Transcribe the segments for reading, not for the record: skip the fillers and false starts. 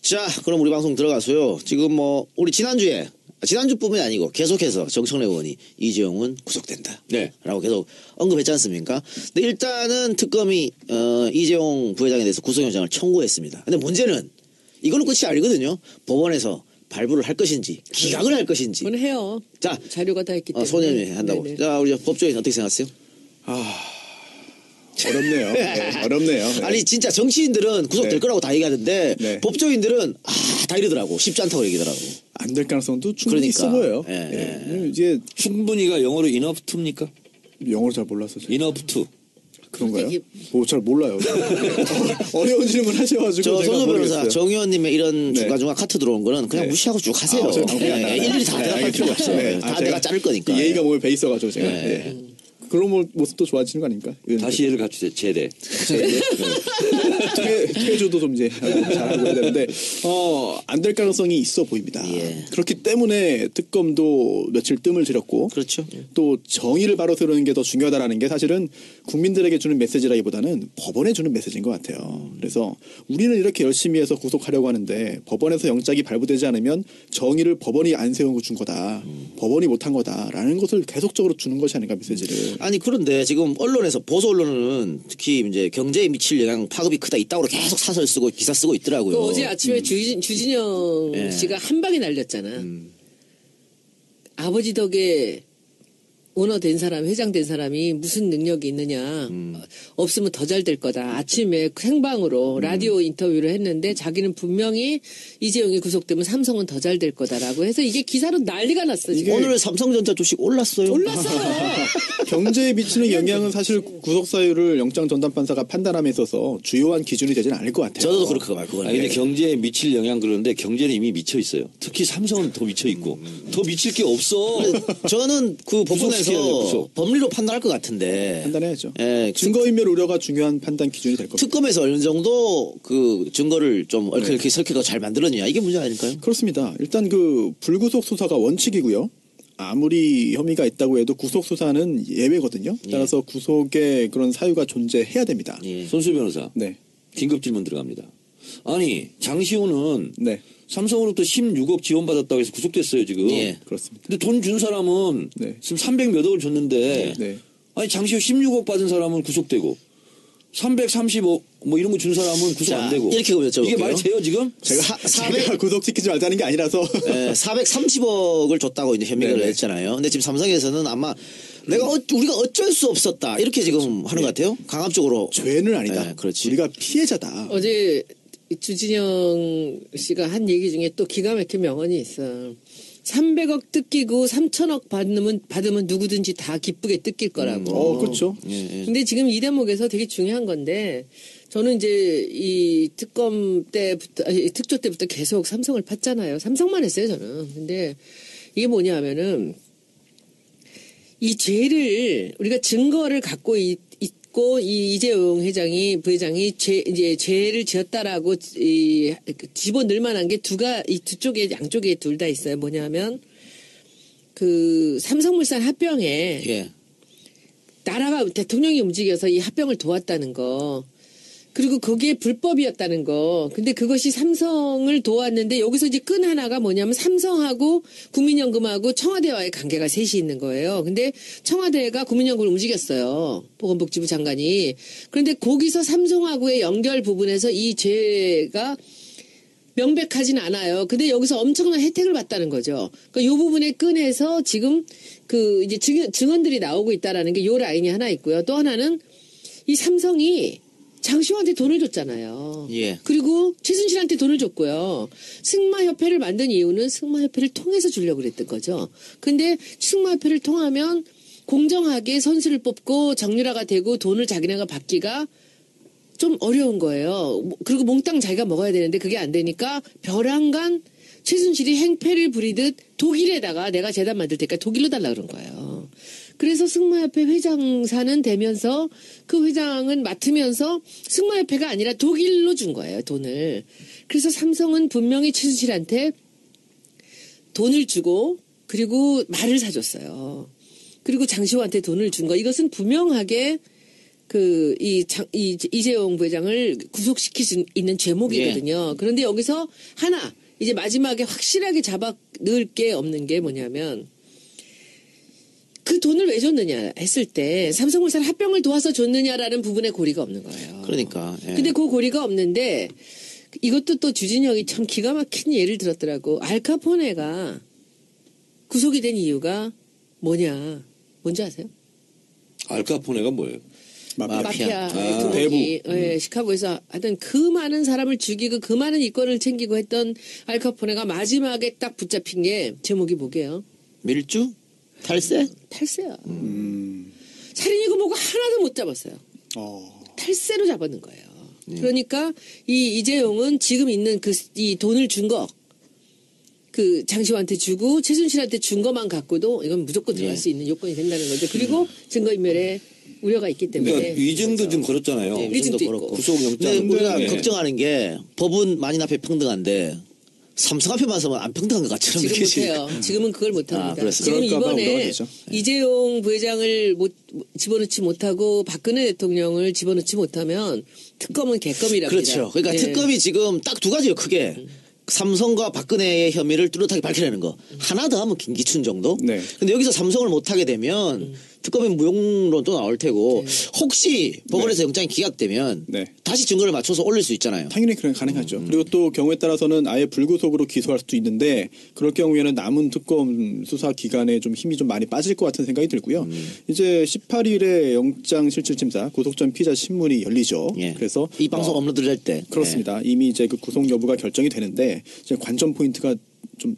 자, 그럼 우리 방송 들어가서요. 지금 뭐 우리 지난주뿐만이 아니고 계속해서 정청래 의원이 이재용은 구속된다. 네. 라고 계속 언급했지 않습니까? 근데 일단은 특검이 이재용 부회장에 대해서 구속영장을 청구했습니다. 근데 문제는 이걸로 끝이 아니거든요. 법원에서 발부를 할 것인지 기각을 할 것인지. 그건 해요. 자, 자료가 다 있기 때문에. 소년이 한다고. 네네. 자, 우리 법조인 어떻게 생각하세요? 어렵네요. 네, 어렵네요. 네. 아니 진짜 정치인들은 구속될 네. 거라고 다 얘기하는데 네. 법조인들은 다 이러더라고. 쉽지 않다고 얘기더라고. 안 될 가능성도 충분히 그러니까. 있어 보여요. 예. 이제 충분히가 영어로 enough to입니까? 영어를 잘 몰라서 제가. enough to. 그런가요? 이게- 뭐 잘 몰라요. 어려운 질문 하셔가지고 저 제가 손수 변호사 모르겠어요. 정 의원님의 이런 네. 중간중간 카트 들어온 거는 그냥 네. 무시하고 쭉 하세요. 저희 방송이 안 나가요. 일일이 다 네, 대답할 필요 알겠습니다. 없어요. 네. 다 제가 내가 자를 거니까. 예의가 몸에 배 있어가지고 제가. 네. 네. 그런 모습도 좋아지는 거 아닙니까? 다시 예를 갖추세요. 제대. 퇴조도 좀 이제 잘하고 해야 되는데 안 될 가능성이 있어 보입니다. 예. 그렇기 때문에 특검도 며칠 뜸을 들였고 그렇죠. 또 정의를 바로 세우는 게 더 중요하다라는 게 사실은 국민들에게 주는 메시지라기보다는 법원에 주는 메시지인 것 같아요. 그래서 우리는 이렇게 열심히 해서 구속하려고 하는데 법원에서 영장이 발부되지 않으면 정의를 법원이 안 세운 준 거다. 법원이 못한 거다라는 것을 계속적으로 주는 것이 아닌가 메시지를. 아니 그런데 지금 언론에서 보수 언론은 특히 이제 경제에 미칠 영향 파급이 크다 이따구로 계속 사설 쓰고 기사 쓰고 있더라고요. 그 어제 아침에 주진영 예. 씨가 한 방에 날렸잖아. 아버지 덕에 오너 된 사람, 회장 된 사람이 무슨 능력이 있느냐. 없으면 더 잘 될 거다. 아침에 생방으로 라디오 인터뷰를 했는데 자기는 분명히 이재용이 구속되면 삼성은 더 잘 될 거다라고 해서 이게 기사로 난리가 났어. 지금. 오늘 삼성전자 주식 올랐어요. 올랐어요. 경제에 미치는 영향은 사실 구속 사유를 영장 전담 판사가 판단함에 있어서 주요한 기준이 되지는 않을 것 같아요. 저도 그렇게 말 그거는. 근데 경제에 미칠 영향 그러는데 경제는 이미 미쳐 있어요. 특히 삼성은 더 미쳐 있고 더 미칠 게 없어. 저는 그 법원에서 구속시켜야 돼요, 구속. 법리로 판단할 것 같은데. 판단해야죠. 예, 증거인멸 우려가 중요한 판단 기준이 될 겁니다. 특검에서 어느 정도 그 증거를 좀 얽혀서 설계가 잘 만들었냐 이게 문제 아닐까요? 그렇습니다. 일단 그 불구속 수사가 원칙이고요. 아무리 혐의가 있다고 해도 구속 수사는 예외거든요. 따라서 구속의 그런 사유가 존재해야 됩니다. 예. 손수 변호사. 네, 긴급 질문 들어갑니다. 아니 장시호는 네, 삼성으로부터 16억 지원받았다고 해서 구속됐어요 지금. 예. 그렇습니다. 근데 돈 준 사람은 네. 지금 300몇 억을 줬는데 네. 아니 장시호 16억 받은 사람은 구속되고 330억 뭐 이런 거 준 사람은 구속 자, 안 되고 이렇게 여쭤볼게요. 이게 말이 돼요 지금? 제가 구속시키지 말자는 게 아니라서 430억을 줬다고 이제 혐의를 네네. 했잖아요. 근데 지금 삼성에서는 아마 우리가 어쩔 수 없었다 이렇게 지금 하는 것 같아요. 강압적으로. 죄는 아니다. 네, 그렇지. 우리가 피해자다. 어제 주진영 씨가 한 얘기 중에 또 기가 막힌 명언이 있어. 300억 뜯기고 3천억 받으면 누구든지 다 기쁘게 뜯길 거라고. 그렇죠. 근데 지금 이 대목에서 되게 중요한 건데 저는 이제 이 특검 때부터 특조 때부터 계속 삼성을 팠잖아요. 삼성만 했어요 저는. 근데 이게 뭐냐 하면은 이 죄를 우리가 증거를 갖고 있고 이 이재용 부회장이 이제 죄를 지었다라고 집어넣을 만한 게 이 두 쪽에 양쪽에 둘 다 있어요. 뭐냐면 그 삼성물산 합병에 예. 나라가 대통령이 움직여서 이 합병을 도왔다는 거. 그리고 그게 불법이었다는 거. 근데 그것이 삼성을 도왔는데 여기서 이제 끈 하나가 뭐냐면 삼성하고 국민연금하고 청와대와의 관계가 셋이 있는 거예요. 근데 청와대가 국민연금을 움직였어요. 보건복지부 장관이. 그런데 거기서 삼성하고의 연결 부분에서 이 죄가 명백하진 않아요. 근데 여기서 엄청난 혜택을 받다는 거죠. 그러니까 이 부분에 끈해서 지금 그 이제 증언들이 나오고 있다라는 게 요 라인이 하나 있고요. 또 하나는 이 삼성이 장시호한테 돈을 줬잖아요. 예. 그리고 최순실한테 돈을 줬고요. 승마협회를 만든 이유는 승마협회를 통해서 주려고 그랬던 거죠. 근데 승마협회를 통하면 공정하게 선수를 뽑고 정유라가 되고 돈을 자기네가 받기가 좀 어려운 거예요. 그리고 몽땅 자기가 먹어야 되는데 그게 안 되니까 벼랑간 최순실이 행패를 부리듯 독일에다가 내가 재단 만들 테니까 독일로 달라 그런 거예요. 그래서 승마협회 회장사는 되면서 그 회장은 맡으면서 승마협회가 아니라 독일로 준 거예요, 돈을. 그래서 삼성은 분명히 최순실한테 돈을 주고 그리고 말을 사줬어요. 그리고 장시호한테 돈을 준 거. 이것은 분명하게 이재용 부회장을 구속시킬 수 있는 제목이거든요. 그런데 여기서 하나 이제 마지막에 확실하게 잡아 넣을 게 없는 게 뭐냐면 그 돈을 왜 줬느냐 했을 때 삼성물산 합병을 도와서 줬느냐라는 부분에 고리가 없는 거예요. 그러니까. 예. 근데 그 고리가 없는데 이것도 또 주진영이 참 기가 막힌 예를 들었더라고. 알카포네가 구속이 된 이유가 뭐냐. 뭔지 아세요? 알카포네가 뭐예요? 마피아. 두목이 시카고에서 하여튼 그 많은 사람을 죽이고 그 많은 이권을 챙기고 했던 알카포네가 마지막에 딱 붙잡힌 게 제목이 뭐게요? 밀주? 탈세? 탈세야. 살인이고 뭐고 하나도 못 잡았어요. 탈세로 잡았는 거예요. 그러니까 이재용은 지금 있는 이 돈을 준 거, 그 장시호한테 주고 최순실한테 준 것만 갖고도 이건 무조건 들어갈 수 있는 요건이 된다는 거죠. 그리고 증거인멸에 우려가 있기 때문에. 그러니까 위증도 좀 걸었잖아요. 네, 위증도 걸었고. 구속영장. 우리가 걱정하는 게 법은 만인 앞에 평등한데 삼성 앞에만 서면 안 평등한 것 같처럼 지금 느껴지네요. 못해요. 지금은 그걸 못합니다. 그렇습니다. 지금 그럴까 봐 우려가 이번에 되죠. 이재용 부회장을 집어넣지 못하고 박근혜 대통령을 집어넣지 못하면 특검은 개껌이랍니다. 그렇죠. 그러니까 네. 특검이 지금 딱 두 가지예요, 크게. 삼성과 박근혜의 혐의를 뚜렷하게 밝히려는 거. 하나 더 하면 김기춘 정도? 네. 근데 여기서 삼성을 못하게 되면 특검의 무용론 또 나올 테고 혹시 법원에서 영장이 기각되면 네. 다시 증거를 맞춰서 올릴 수 있잖아요. 당연히 그런 가능하죠. 그리고 또 경우에 따라서는 아예 불구속으로 기소할 수도 있는데 그럴 경우에는 남은 특검 수사 기간에 좀 힘이 좀 많이 빠질 것 같은 생각이 들고요. 이제 18일에 영장실질심사 구속전 피의자 신문이 열리죠. 예. 그래서 이 방송 업로드 될 때. 그렇습니다. 이미 이제 그 구속 여부가 결정이 되는데 이제 관전 포인트가 좀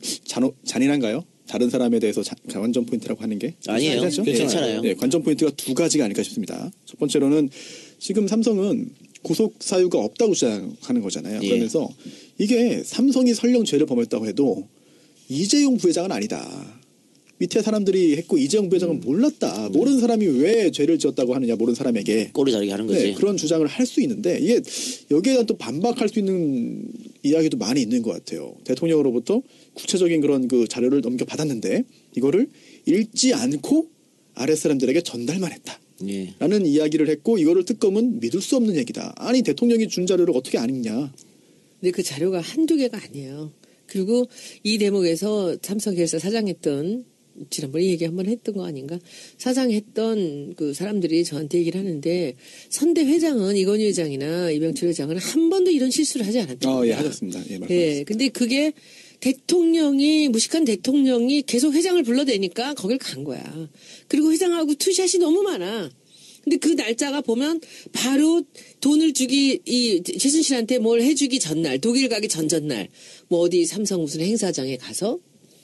잔인한가요? 다른 사람에 대해서 관전 포인트라고 하는 게 아니에요. 괜찮죠? 괜찮아요. 네, 관전 포인트가 두 가지가 아닐까 싶습니다. 첫 번째로는 지금 삼성은 구속 사유가 없다고 주장하는 거잖아요. 예. 그러면서 이게 삼성이 설령 죄를 범했다고 해도 이재용 부회장은 아니다. 밑에 사람들이 했고 이재용 부회장은 몰랐다. 모르는 사람이 왜 죄를 지었다고 하느냐. 모르는 사람에게. 꼬리 자르게 하는 거지. 네, 그런 주장을 할 수 있는데 이게 여기에 대한 또 반박할 수 있는 이야기도 많이 있는 것 같아요. 대통령으로부터 구체적인 그런 그 자료를 넘겨받았는데 이거를 읽지 않고 아랫사람들에게 전달만 했다. 예. 라는 이야기를 했고 이거를 특검은 믿을 수 없는 얘기다. 아니 대통령이 준 자료를 어떻게 안 읽냐. 근데 그 자료가 한두 개가 아니에요. 그리고 이 대목에서 삼성 계열사 사장했던 지난번에 얘기 한번 했던 거 아닌가? 사장했던 그 사람들이 저한테 얘기를 하는데 선대 회장은 이건희 회장이나 이병철 회장은 한 번도 이런 실수를 하지 않았다. 예, 하셨습니다. 예, 말씀하셨습니다. 예, 근데 그게 무식한 대통령이 계속 회장을 불러대니까 거길 간 거야. 그리고 회장하고 투샷이 너무 많아. 근데 그 날짜가 보면 바로 돈을 주기, 최순실한테 뭘 해주기 전날, 독일 가기 전날, 뭐 어디 삼성 무슨 행사장에 가서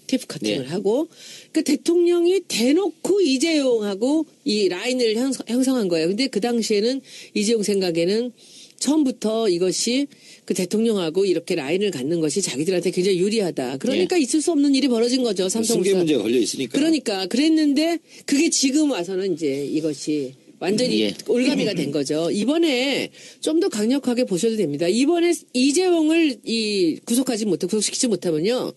테이프 커팅을 하고, 그러니까 대통령이 대놓고 이재용하고 이 라인을 형성한 거예요. 근데 그 당시에는 이재용 생각에는 처음부터 이것이 그 대통령하고 이렇게 라인을 갖는 것이 자기들한테 굉장히 유리하다. 그러니까 있을 수 없는 일이 벌어진 거죠. 삼성 승계 문제가 걸려 있으니까. 그러니까 그랬는데 그게 지금 와서는 이제 이것이 완전히 올가미가 된 거죠. 이번에 좀 더 강력하게 보셔도 됩니다. 이번에 이재용을 구속시키지 못하면요.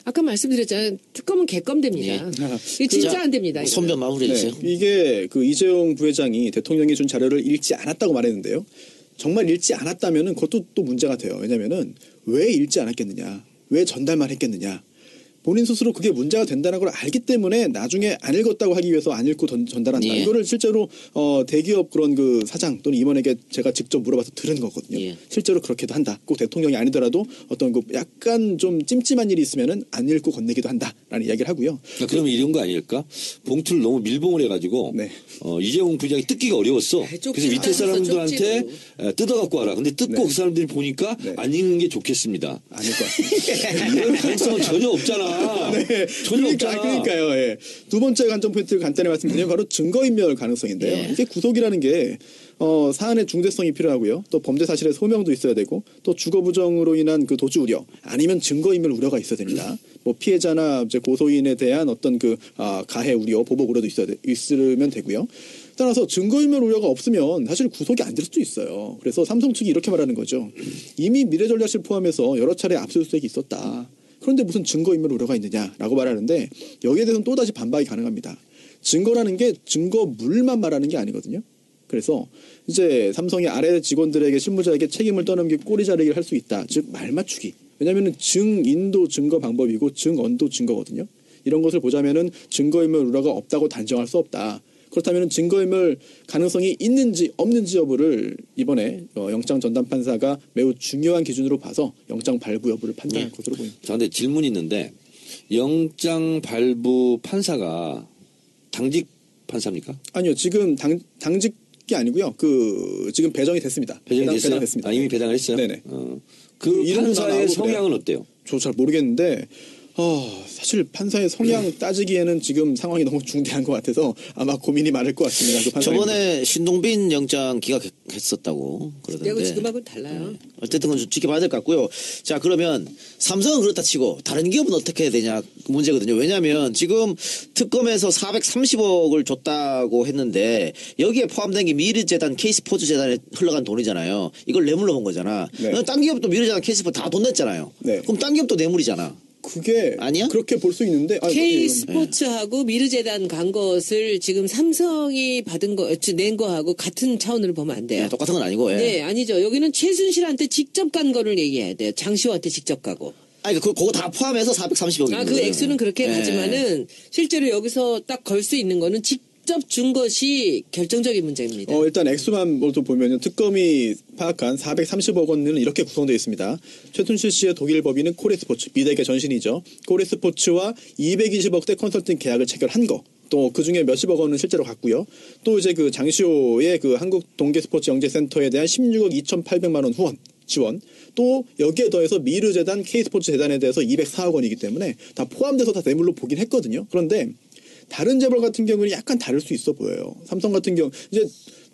아까 말씀드렸잖아요. 특검은 개껌 됩니다. 이게 진짜 안 됩니다. 이거는. 손변 마무리해 주세요. 이게 그 이재용 부회장이 대통령이 준 자료를 읽지 않았다고 말했는데요. 정말 읽지 않았다면은 그것도 또 문제가 돼요. 왜냐면은 왜 읽지 않았겠느냐, 왜 전달만 했겠느냐. 본인 스스로 그게 문제가 된다는 걸 알기 때문에 나중에 안 읽었다고 하기 위해서 안 읽고 전달한다. 예. 이거를 실제로 대기업 그런 그 사장 또는 임원에게 제가 직접 물어봐서 들은 거거든요. 예. 실제로 그렇게도 한다. 꼭 대통령이 아니더라도 어떤 그 약간 좀 찜찜한 일이 있으면은 안 읽고 건네기도 한다라는 이야기를 하고요. 그러니까 그럼 이런 거 아닐까? 봉투를 너무 밀봉을 해가지고 네. 이재용 부장이 뜯기가 어려웠어. 그래서 밑에 사람들한테 뜯어갖고 와라. 근데 뜯고 그 사람들이 보니까 안 읽는 게 좋겠습니다. 아닐 것 같습니다. 이런 가능성은 전혀 없잖아. 네. 전혀 없잖아. 그러니까요. 예. 두 번째 관점 포인트를 간단히 말씀드리면 바로 증거인멸 가능성인데요. 이게 구속이라는 게 사안의 중대성이 필요하고요. 또 범죄 사실의 소명도 있어야 되고 또 주거 부정으로 인한 그 도주 우려 아니면 증거인멸 우려가 있어야 됩니다. 뭐 피해자나 이제 고소인에 대한 어떤 그 가해 우려, 보복 우려도 있으면 되고요. 따라서 증거인멸 우려가 없으면 사실 구속이 안 될 수도 있어요. 그래서 삼성 측이 이렇게 말하는 거죠. 이미 미래전략실 포함해서 여러 차례 압수수색이 있었다. 그런데 무슨 증거인멸 우려가 있느냐라고 말하는데 여기에 대해서는 또다시 반박이 가능합니다. 증거라는 게 증거물만 말하는 게 아니거든요. 그래서 이제 삼성이 아래 직원들에게 실무자에게 책임을 떠넘기 꼬리 자르기를 할 수 있다. 즉 말 맞추기. 왜냐하면 증인도 증거 방법이고 증언도 증거거든요. 이런 것을 보자면은 증거인멸 우려가 없다고 단정할 수 없다. 그렇다면 증거인멸 가능성이 있는지 없는지 여부를 이번에 영장 전담 판사가 매우 중요한 기준으로 봐서 영장 발부 여부를 판단할 것으로 보입니다. 자, 근데 질문이 있는데 영장 발부 판사가 당직 판사입니까? 아니요, 지금 당직이 아니고요. 지금 배정이 됐습니다. 배정됐습니다. 이미 배정을 했어요. 네네. 그 이름도 다 판사의 나오고 성향은 어때요? 저 잘 모르겠는데 사실 판사의 성향 따지기에는 지금 상황이 너무 중대한 것 같아서 아마 고민이 많을 것 같습니다. 그 저번에 신동빈 영장 기각했었다고 그러던데. 그때하고 지금하고는 달라요. 네. 어쨌든 건 좀 지켜봐야 될 것 같고요. 자, 그러면 삼성은 그렇다 치고 다른 기업은 어떻게 해야 되냐 문제거든요. 왜냐하면 지금 특검에서 430억을 줬다고 했는데 여기에 포함된 게 미르재단, K스포츠재단에 흘러간 돈이잖아요. 이걸 뇌물로 본 거잖아. 네. 딴 기업도 미르재단, K스포츠 다 돈 냈잖아요. 네. 그럼 딴 기업도 뇌물이잖아. 그게 아니야? 그렇게 볼 수 있는데 K스포츠하고 미르재단 간 것을 지금 삼성이 낸 거하고 같은 차원으로 보면 안 돼요. 네, 똑같은 건 아니고. 예. 네, 아니죠. 여기는 최순실한테 직접 간 거를 얘기해야 돼요. 장시호한테 직접 가고. 아니, 그거 다 포함해서 430억입니다. 그 액수는 그렇게 가지만은 실제로 여기서 딱 걸 수 있는 거는 직접 준 것이 결정적인 문제입니다. 일단 액수만 모두 보면요. 특검이 파악한 430억 원은 이렇게 구성되어 있습니다. 최순실 씨의 독일 법인은 코레스포츠, 미대계 전신이죠. 코레스포츠와 220억대 컨설팅 계약을 체결한 거. 또 그중에 몇십억 원은 실제로 갔고요. 또 이제 그 장시호의 그 한국 동계스포츠 영재센터에 대한 16억 2,800만 원 후원. 지원. 또 여기에 더해서 미르재단, K스포츠 재단에 대해서 204억 원이기 때문에 다 포함돼서 다 뇌물로 보긴 했거든요. 그런데 다른 재벌 같은 경우는 약간 다를 수 있어 보여요. 삼성 같은 경우 이제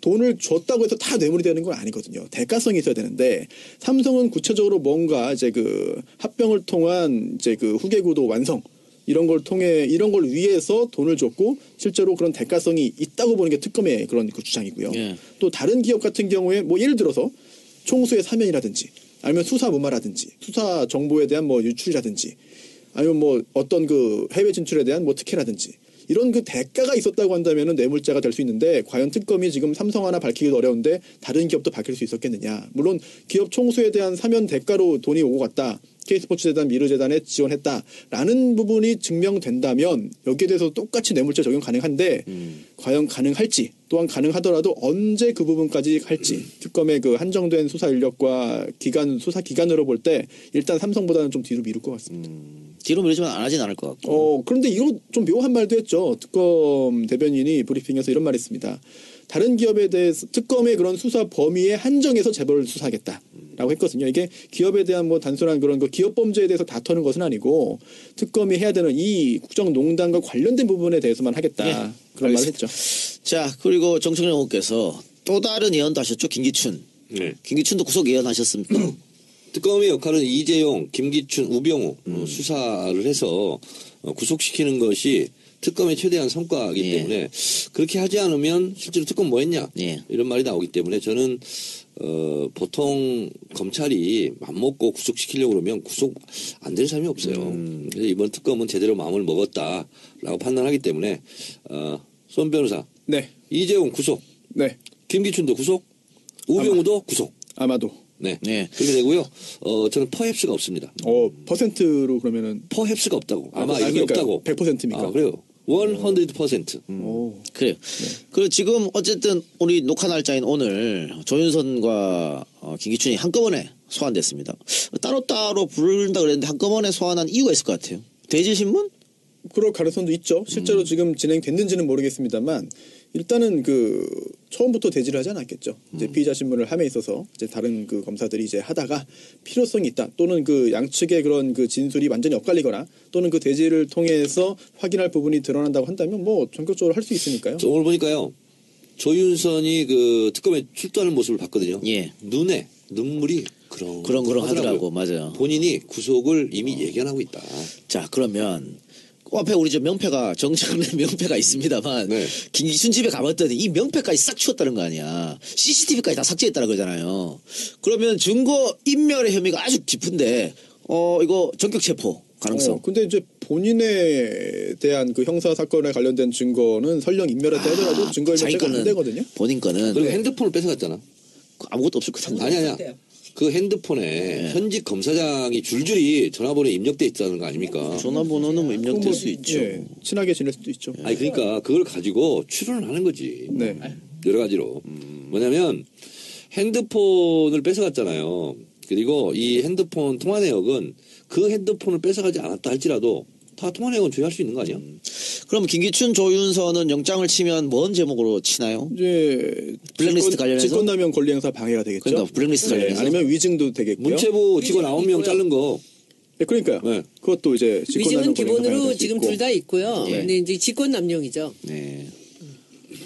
돈을 줬다고 해서 다 뇌물이 되는 건 아니거든요. 대가성이 있어야 되는데 삼성은 구체적으로 뭔가 이제 그 합병을 통한 이제 그 후계구도 완성 이런 걸 통해 이런 걸 위해서 돈을 줬고 실제로 그런 대가성이 있다고 보는 게 특검의 그런 그 주장이고요. 예. 또 다른 기업 같은 경우에 뭐 예를 들어서 총수의 사면이라든지 아니면 수사 무마라든지 수사 정보에 대한 뭐 유출이라든지 아니면 뭐 어떤 그 해외 진출에 대한 뭐 특혜라든지 이런 그 대가가 있었다고 한다면은 뇌물죄가 될 수 있는데 과연 특검이 지금 삼성 하나 밝히기도 어려운데 다른 기업도 밝힐 수 있었겠느냐. 물론 기업 총수에 대한 사면 대가로 돈이 오고 갔다. K스포츠재단, 미르재단에 지원했다라는 부분이 증명된다면 여기에 대해서 똑같이 뇌물죄 적용 가능한데 과연 가능할지 또한 가능하더라도 언제 그 부분까지 할지 특검의 그 한정된 수사 인력과 수사 기간으로 볼 때 일단 삼성보다는 좀 뒤로 미룰 것 같습니다. 뒤로 미루지만 안 하진 않을 것 같고. 그런데 이거 좀 묘한 말도 했죠. 특검 대변인이 브리핑에서 이런 말을 했습니다. 다른 기업에 대해서 특검의 그런 수사 범위에 한정해서 재벌을 수사하겠다라고 했거든요. 이게 기업에 대한 뭐 단순한 그런 거 기업 범죄에 대해서 다투는 것은 아니고 특검이 해야 되는 이 국정농단과 관련된 부분에 대해서만 하겠다. 예, 그런 말을 알겠습니다. 했죠. 자, 그리고 정청래 의원께서 또 다른 예언도 하셨죠. 김기춘. 네. 김기춘도 구속 예언하셨습니까? 특검의 역할은 이재용, 김기춘, 우병우 수사를 해서 구속시키는 것이 특검의 최대한 성과이기 예. 때문에 그렇게 하지 않으면 실제로 특검 뭐 했냐 예. 이런 말이 나오기 때문에 저는 보통 검찰이 맘먹고 구속시키려고 그러면 구속 안 되는 사람이 없어요. 그래서 이번 특검은 제대로 마음을 먹었다라고 판단하기 때문에 손 변호사 네. 이재용 구속, 네. 김기춘도 구속, 우병우도 구속. 아마도. 네. 네. 그렇게 되고요. 저는 퍼헵스가 없습니다. 퍼센트로 그러면은 퍼헵스가 없다고. 아마 이게 그러니까 없다고. 100%입니까? 그래요. 100%. 그래요. 그리고 지금 어쨌든 우리 녹화 날짜인 오늘 조윤선과 김기춘이 한꺼번에 소환됐습니다. 따로따로 부른다 그랬는데 한꺼번에 소환한 이유가 있을 것 같아요. 대질신문? 그럴 가능성도 있죠. 실제로 지금 진행됐는지는 모르겠습니다만 일단은 그 처음부터 대지를 하지 않았겠죠. 이제 피의자 신문을 함에 있어서 이제 다른 그 검사들이 이제 하다가 필요성이 있다 또는 그 양측의 그런 그 진술이 완전히 엇갈리거나 또는 그 대지를 통해서 확인할 부분이 드러난다고 한다면 뭐 전격적으로 할 수 있으니까요. 오늘 보니까요. 조윤선이 그 특검에 출두하는 모습을 봤거든요. 예. 눈에 눈물이 그렁 하더라고. 맞아요. 본인이 구속을 이미 예견하고 있다. 자, 그러면 앞에 우리 저 명패가 정청래 명패가 있습니다만 네. 김기춘 집에 가봤더니 이 명패까지 싹 치웠다는 거 아니야. CCTV까지 다 삭제했다는 거잖아요. 그러면 증거 인멸의 혐의가 아주 깊은데 이거 전격 체포 가능성. 근데 이제 본인에 대한 그 형사 사건에 관련된 증거는 설령 인멸했다 하더라도 증거 자기 인멸죄가 안 거는 되거든요. 본인 거는 그리고 핸드폰을 뺏어갔잖아. 아무것도 없을 것 같은데. 아니야. 그 핸드폰에 현직 검사장이 줄줄이 전화번호에 입력돼 있다는 거 아닙니까? 전화번호는 뭐 입력될 뭐, 수 있죠. 예, 친하게 지낼 수도 있죠. 아니 그러니까 그걸 가지고 추론을 하는 거지. 네. 여러 가지로. 뭐냐면 핸드폰을 뺏어갔잖아요. 그리고 이 핸드폰 통화 내역은 그 핸드폰을 뺏어가지 않았다 할지라도 다 통화 내역은 조회할 수 있는 거 아니야? 그럼 김기춘, 조윤선은 영장을 치면 뭔 제목으로 치나요? 이제 블랙리스트 관련해서? 직권남용 권리행사 방해가 되겠죠. 그러니까 블랙리스트 네, 관련해서? 아니면 위증도 되겠고요. 문체부 직원 9명 자른 거. 네, 그러니까요. 네. 그것도 이제 위증은 직권남용 권리행사 방해가 기본으로 될수 지금 있고. 둘 다 있고요. 예. 근데 이제 직권남용이죠. 네.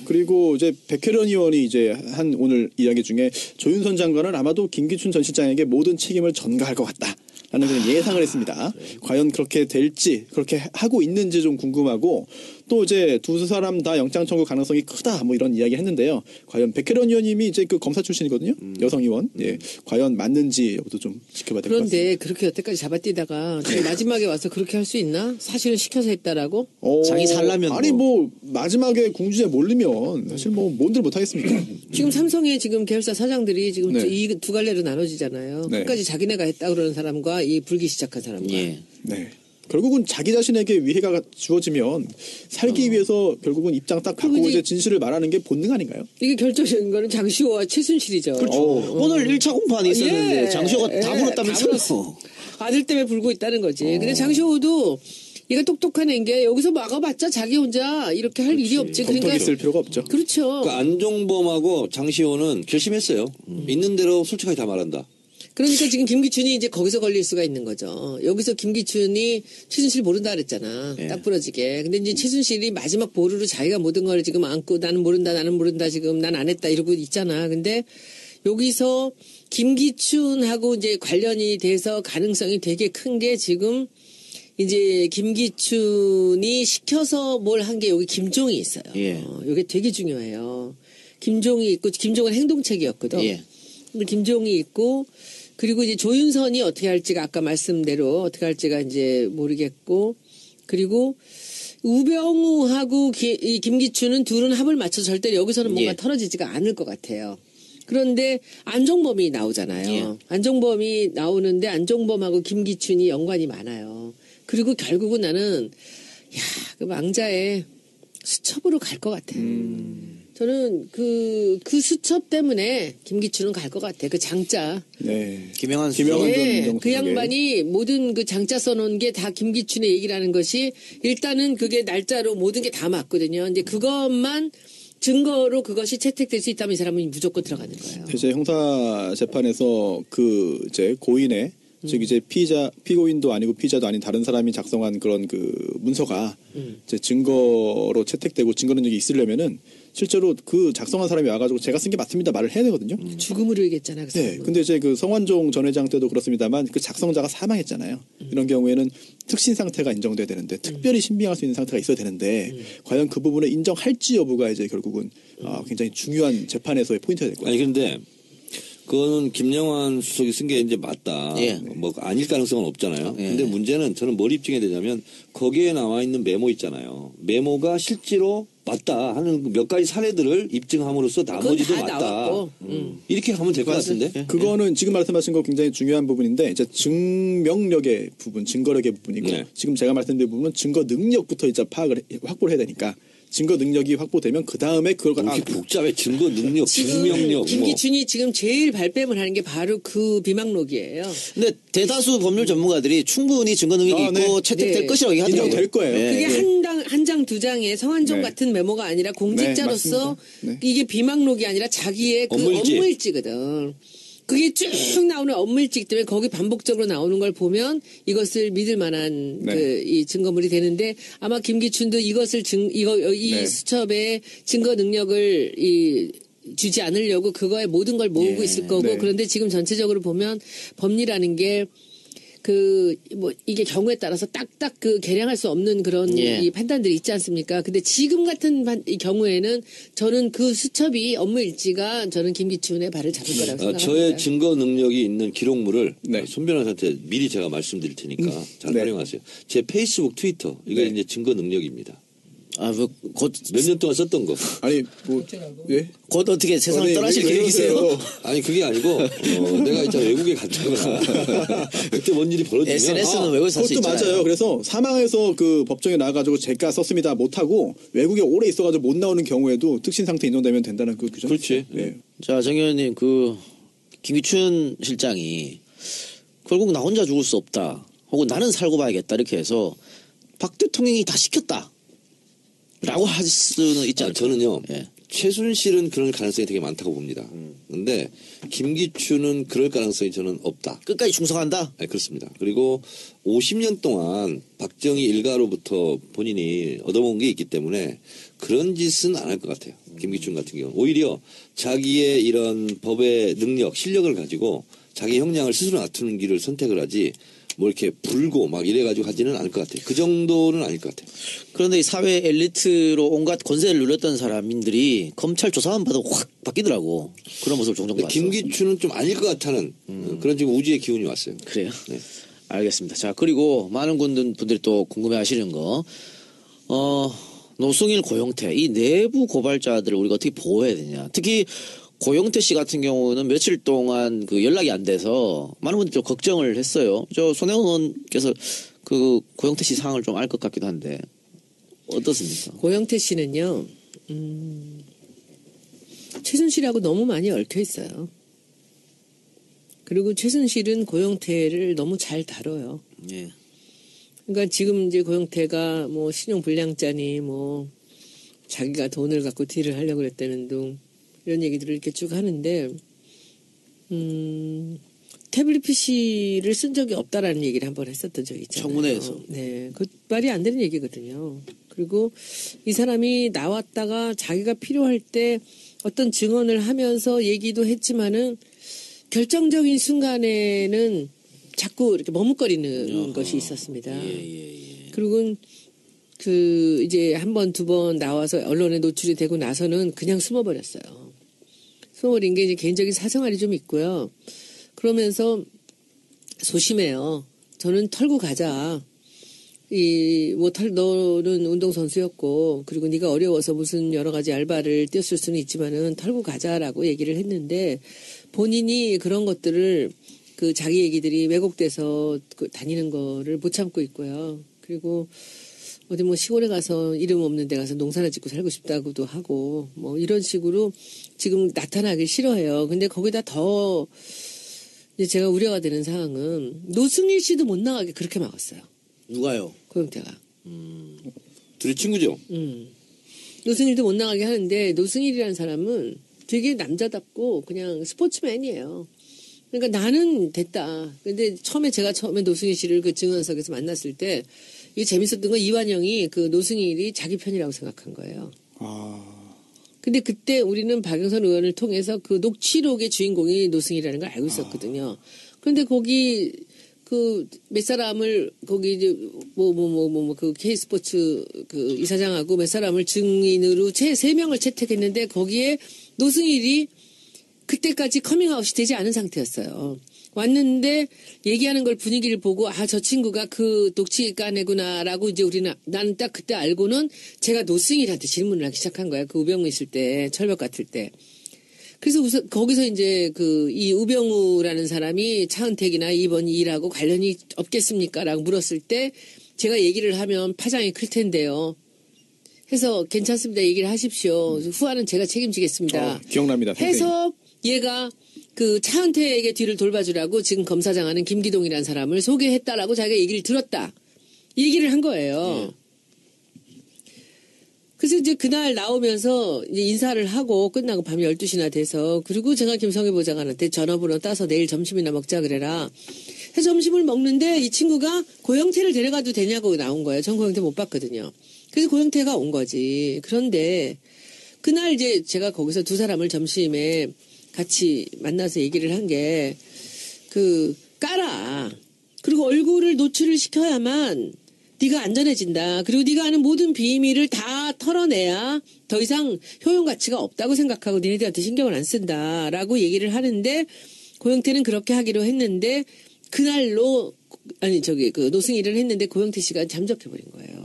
그리고 이제 백혜련 의원이 이제 한 오늘 이야기 중에 조윤선 장관은 아마도 김기춘 전 실장에게 모든 책임을 전가할 것 같다. 라는 그런 예상을 했습니다. 과연 그렇게 될지, 그렇게 하고 있는지 좀 궁금하고, 또 이제 두 사람 다 영장 청구 가능성이 크다, 뭐 이런 이야기 했는데요. 과연 백혜련 의원님이 이제 그 검사 출신이거든요. 여성 의원. 예. 과연 맞는지 여부도 좀 지켜봐야 될 것 같습니다. 그런데 그렇게 여태까지 잡아뛰다가 마지막에 와서 그렇게 할 수 있나? 사실은 시켜서 했다라고? 자기 살라면 아니 뭐 마지막에 궁지에 몰리면 사실 뭐 뭔들 못하겠습니까? 지금 삼성의 지금 계열사 사장들이 지금 네. 이 두 갈래로 나눠지잖아요. 네. 끝까지 자기네가 했다 그러는 사람과 이 불기 시작한 사람과. 예. 네. 결국은 자기 자신에게 위해가 주어지면 살기 위해서 결국은 입장 딱 바꾸고 그리고 이제 이제 진실을 말하는 게 본능 아닌가요? 이게 결정적인 거는 장시호와 최순실이죠. 오늘 1차 공판이 있었는데 예. 장시호가 다 예. 다 물었다면서요? 물었어. 아들 때문에 불고 있다는 거지. 근데 장시호도 얘가 똑똑한 애인 게 여기서 막아봤자 자기 혼자 이렇게 할 일이 없지. 검토기 그러니까 쓸 필요가 없죠. 그렇죠. 그 안종범하고 장시호는 결심했어요. 있는 대로 솔직하게 다 말한다. 그러니까 지금 김기춘이 이제 거기서 걸릴 수가 있는 거죠. 여기서 김기춘이 최순실 모른다 그랬잖아. 예. 딱 부러지게. 근데 이제 최순실이 마지막 보루로 자기가 모든 걸 지금 안고 나는 모른다 지금 난 안 했다 이러고 있잖아. 근데 여기서 김기춘하고 이제 관련이 돼서 가능성이 되게 큰 게 지금 이제 김기춘이 시켜서 뭘 한 게 여기 김종이 있어요. 예. 이게 되게 중요해요. 김종이 있고 김종은 행동책이었거든. 예. 근데 김종이 있고 그리고 이제 조윤선이 어떻게 할지가 아까 말씀대로 어떻게 할지가 이제 모르겠고 그리고 우병우하고 이 김기춘은 둘은 합을 맞춰 절대 여기서는 뭔가 예. 털어지지가 않을 것 같아요. 그런데 안종범이 나오잖아요. 예. 안종범이 나오는데 안종범하고 김기춘이 연관이 많아요. 그리고 결국은 나는 그 망자의 수첩으로 갈 것 같아요. 저는 그 수첩 때문에 김기춘은 갈 것 같아. 그 장자. 네. 김영한 김영한 전 예, 민정수석의 그 양반이 모든 그 장자 써놓은 게 다 김기춘의 얘기라는 것이 일단은 그게 날짜로 모든 게 다 맞거든요. 근데 그것만 증거로 그것이 채택될 수 있다면 이 사람은 무조건 들어가는 거예요. 이제 형사 재판에서 그 이제 고인의 즉 이제 피고인도 아니고 피의자도 아닌 다른 사람이 작성한 그런 그 문서가 이제 증거로 채택되고 증거 능력이 있으려면은 실제로 그 작성한 사람이 와가지고 제가 쓴 게 맞습니다 말을 해야 되거든요. 죽음으로 얘기했잖아. 그 네. 사람은. 근데 이제 그 성완종 전 회장 때도 그렇습니다만 그 작성자가 사망했잖아요. 이런 경우에는 특신 상태가 인정돼야 되는데 특별히 신빙할 수 있는 상태가 있어야 되는데 과연 그 부분을 인정할지 여부가 이제 결국은 굉장히 중요한 재판에서의 포인트가 될 거예요. 아니 그런데 그거는 김영환 수석이 쓴 게 이제 맞다. 예. 뭐 아닐 가능성은 없잖아요. 예. 근데 문제는 저는 뭘 입증해야 되냐면 거기에 나와 있는 메모 있잖아요. 메모가 실제로 맞다 하는 몇 가지 사례들을 입증함으로써 나머지도 다 맞다. 나왔고. 이렇게 가면 될 것 같은데. 예. 그거는 지금 말씀하신 거 굉장히 중요한 부분인데 이제 증명력의 부분, 증거력의 부분이고 네. 지금 제가 말씀드린 부분은 증거 능력부터 이제 확보를 해야 되니까 증거 능력이 확보되면 그 다음에 그걸 이렇게 복잡해. 증거 능력, 증명력. 뭐. 김기춘이 지금 제일 발뺌을 하는 게 바로 그 비망록이에요. 근데 대다수 법률 전문가들이 충분히 증거 능력이 아, 네. 있고 채택될 네. 것이라고 얘기하더라고요. 인정될 거예요. 예, 그게 예. 한 장 두 장의 성한종 네. 같은 메모가 아니라 공직자로서 네, 맞습니다. 네. 이게 비망록이 아니라 자기의 그 업무일지. 업무일지거든. 그게 쭉 나오는 업무일지이기 때문에 거기 반복적으로 나오는 걸 보면 이것을 믿을 만한 네. 이 증거물이 되는데 아마 김기춘도 이것을 이 네. 수첩의 증거 능력을 주지 않으려고 그거에 모든 걸 모으고 예. 있을 거고 네. 그런데 지금 전체적으로 보면 법리라는 게 이게 경우에 따라서 딱딱 계량할 수 없는 그런 예. 이 판단들이 있지 않습니까? 근데 지금 같은 이 경우에는 저는 그 수첩이 업무 일지가 저는 김기춘의 발을 잡을 거라고 생각합니다. 저의 증거 능력이 있는 기록물을 네. 손 변호사한테 미리 제가 말씀드릴 테니까 잘 네. 활용하세요. 제 페이스북, 트위터 이게 네. 이제 증거 능력입니다. 곧 몇 년 동안 썼던 거. 아니 뭐 예? 어떻게 세상을 아니, 떠나실 왜 계획이세요? 그러세요? 아니 그게 아니고 내가 있잖아 외국에 갔다거나 그때 뭔 일이 벌어지면 SNS는 외국에서 살 수 그것도 있잖아요. 맞아요. 그래서 사망해서 그 법정에 나가가지고 제가 썼습니다 못하고 외국에 오래 있어가지고 못 나오는 경우에도 특신 상태 인정되면 된다는 그 규정이 그렇지. 있어요. 예. 자, 정 의원님, 김기춘 실장이 결국 나 혼자 죽을 수 없다. 혹은 나는 살고 봐야겠다. 이렇게 해서 박 대통령이 다 시켰다. 라고 할 수는 있지 않을까? 저는요. 예. 최순실은 그럴 가능성이 되게 많다고 봅니다. 근데 김기춘은 그럴 가능성이 저는 없다. 끝까지 충성한다? 네, 그렇습니다. 그리고 50년 동안 박정희 일가로부터 본인이 얻어먹은 게 있기 때문에 그런 짓은 안 할 것 같아요. 김기춘 같은 경우는. 오히려 자기의 이런 법의 능력, 실력을 가지고 자기 형량을 스스로 낮추는 길을 선택을 하지 뭐 이렇게 불고 막 이래가지고 하지는 않을 것 같아요. 그 정도는 아닐 것 같아요. 그런데 이 사회 엘리트로 온갖 권세를 누렸던 사람들이 검찰 조사만 봐도 확 바뀌더라고. 그런 모습을 종종 봤어. 김기춘은 좀 아닐 것 같다는 그런 지금 우주의 기운이 왔어요. 그래요? 네. 알겠습니다. 자, 그리고 많은 분들이 또 궁금해 하시는 거, 노승일, 고영태, 이 내부 고발자들을 우리가 어떻게 보호해야 되냐. 특히 고영태 씨 같은 경우는 며칠 동안 연락이 안 돼서 많은 분들이 좀 걱정을 했어요. 손혜원 의원께서 고영태 씨 상황을 좀 알 것 같기도 한데, 어떻습니까? 고영태 씨는요, 최순실하고 너무 많이 얽혀 있어요. 그리고 최순실은 고영태를 너무 잘 다뤄요. 예. 그러니까 지금 이제 고영태가 뭐 신용불량자니 뭐 자기가 돈을 갖고 딜을 하려고 그랬다는 둥 이런 얘기들을 이렇게 쭉 하는데 태블릿 PC를 쓴 적이 없다라는 얘기를 한번 했었던 적이 있잖아요. 청문회에서. 네, 그 말이 안 되는 얘기거든요. 그리고 이 사람이 나왔다가 자기가 필요할 때 어떤 증언을 하면서 얘기도 했지만은 결정적인 순간에는 자꾸 이렇게 머뭇거리는 것이 있었습니다. 그리고 이제 한 번, 두 번 나와서 언론에 노출이 되고 나서는 그냥 숨어버렸어요. 숨어버린 게 이제 개인적인 사생활이 좀 있고요. 그러면서 소심해요. 저는 털고 가자. 너는 운동선수였고, 그리고 네가 어려워서 무슨 여러 가지 알바를 뛰었을 수는 있지만은 털고 가자라고 얘기를 했는데, 본인이 그런 것들을 자기 얘기들이 왜곡돼서 다니는 거를 못 참고 있고요. 그리고 어디 시골에 가서 이름 없는 데 가서 농사나 짓고 살고 싶다고도 하고, 이런 식으로 지금 나타나기 싫어해요. 근데 거기다 더 이제 제가 우려가 되는 상황은 노승일 씨도 못 나가게 그렇게 막았어요. 누가요? 고영태가. 둘이 친구죠? 노승일도 못 나가게 하는데 노승일이라는 사람은 되게 남자답고 그냥 스포츠맨이에요. 그러니까 나는 됐다. 근데 제가 처음에 노승일 씨를 그 증언석에서 만났을 때 이게 재밌었던 건 이완영이 노승일이 자기 편이라고 생각한 거예요. 근데 그때 우리는 박영선 의원을 통해서 그 녹취록의 주인공이 노승일이라는 걸 알고 있었거든요. 그런데 거기 몇 사람을 거기 이제 K스포츠 이사장하고 몇 사람을 증인으로 3명을 채택했는데 거기에 노승일이 그때까지 커밍아웃이 되지 않은 상태였어요. 왔는데 얘기하는 걸 분위기를 보고 저 친구가 그 녹취가네구나라고 이제 나는 딱 그때 알고는 제가 노승일한테 질문을 하기 시작한 거야. 그 우병우 있을 때, 철벽 같을 때. 그래서 우선 거기서 이제 이 우병우라는 사람이 차은택이나 이번 일하고 관련이 없겠습니까? 라고 물었을 때 제가 얘기를 하면 파장이 클 텐데요. 해서 괜찮습니다. 얘기를 하십시오. 후안은 제가 책임지겠습니다. 기억납니다. 해서 얘가 차은택의 뒤를 돌봐주라고 지금 검사장 하는 김기동이라는 사람을 소개했다라고 자기가 얘기를 들었다. 얘기를 한 거예요. 그래서 이제 그날 나오면서 이제 인사를 하고 끝나고 밤 12시나 돼서 그리고 제가 김성애 보좌관한테 전화번호 따서 내일 점심이나 먹자 그래라. 해서 점심을 먹는데 이 친구가 고영태를 데려가도 되냐고 나온 거예요. 전 고영태 못 봤거든요. 그래서 고영태가 온 거지. 그런데 그날 이제 제가 거기서 두 사람을 점심에 같이 만나서 얘기를 한 게 까라. 그리고 사람을 노출을 시켜야만 네가 안전해진다. 그리고 네가 아는 모든 비밀을 다 털어내야 더 이상 효용 가치가 없다고 생각하고 니네들한테 신경을 안 쓴다라고 얘기를 하는데 고영태는 그렇게 하기로 했는데 그날로 그 노승일을 했는데 고영태 씨가 잠적해버린 거예요.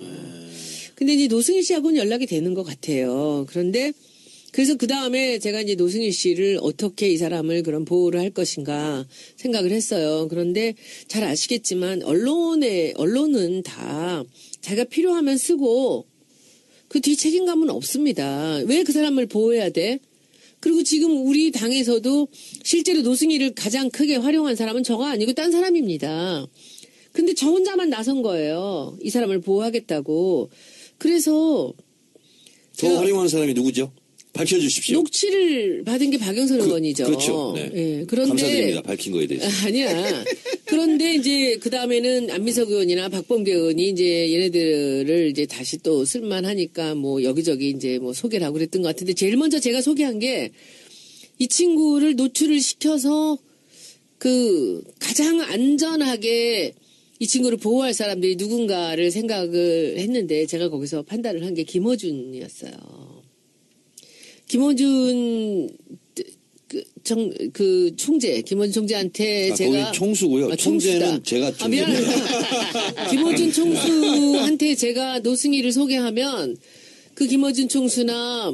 근데 이제 노승일 씨하고는 연락이 되는 것 같아요. 그런데 그래서 그 다음에 제가 이제 노승일 씨를 어떻게 이 사람을 그런 보호를 할 것인가 생각을 했어요. 그런데 잘 아시겠지만 언론은 다 자기가 필요하면 쓰고 그 뒤 책임감은 없습니다. 왜 그 사람을 보호해야 돼? 그리고 지금 우리 당에서도 실제로 노승일을 가장 크게 활용한 사람은 저가 아니고 딴 사람입니다. 근데 저 혼자만 나선 거예요. 이 사람을 보호하겠다고. 그래서 더 활용하는 사람이 누구죠? 밝혀주십시오. 녹취를 받은 게 박영선 의원이죠. 그렇죠. 네. 예, 그런데 감사드립니다. 밝힌 거에 대해서. 아니야. 그런데 이제 그 다음에는 안민석 의원이나 박범계 의원이 이제 얘네들을 이제 다시 또 쓸만하니까 뭐 여기저기 이제 뭐 소개를 하고 그랬던 것 같은데 제일 먼저 제가 소개한 게 이 친구를 노출을 시켜서 그 가장 안전하게 이 친구를 보호할 사람들이 누군가를 생각을 했는데 제가 거기서 판단을 한 게 김어준이었어요. 김어준 총재, 김어준 총재한테 제가 거기 총수고요. 총재는 제가 총재입니다. 미안합니다. 김어준 총수한테 제가 노승일을 소개하면 그 김어준 총수나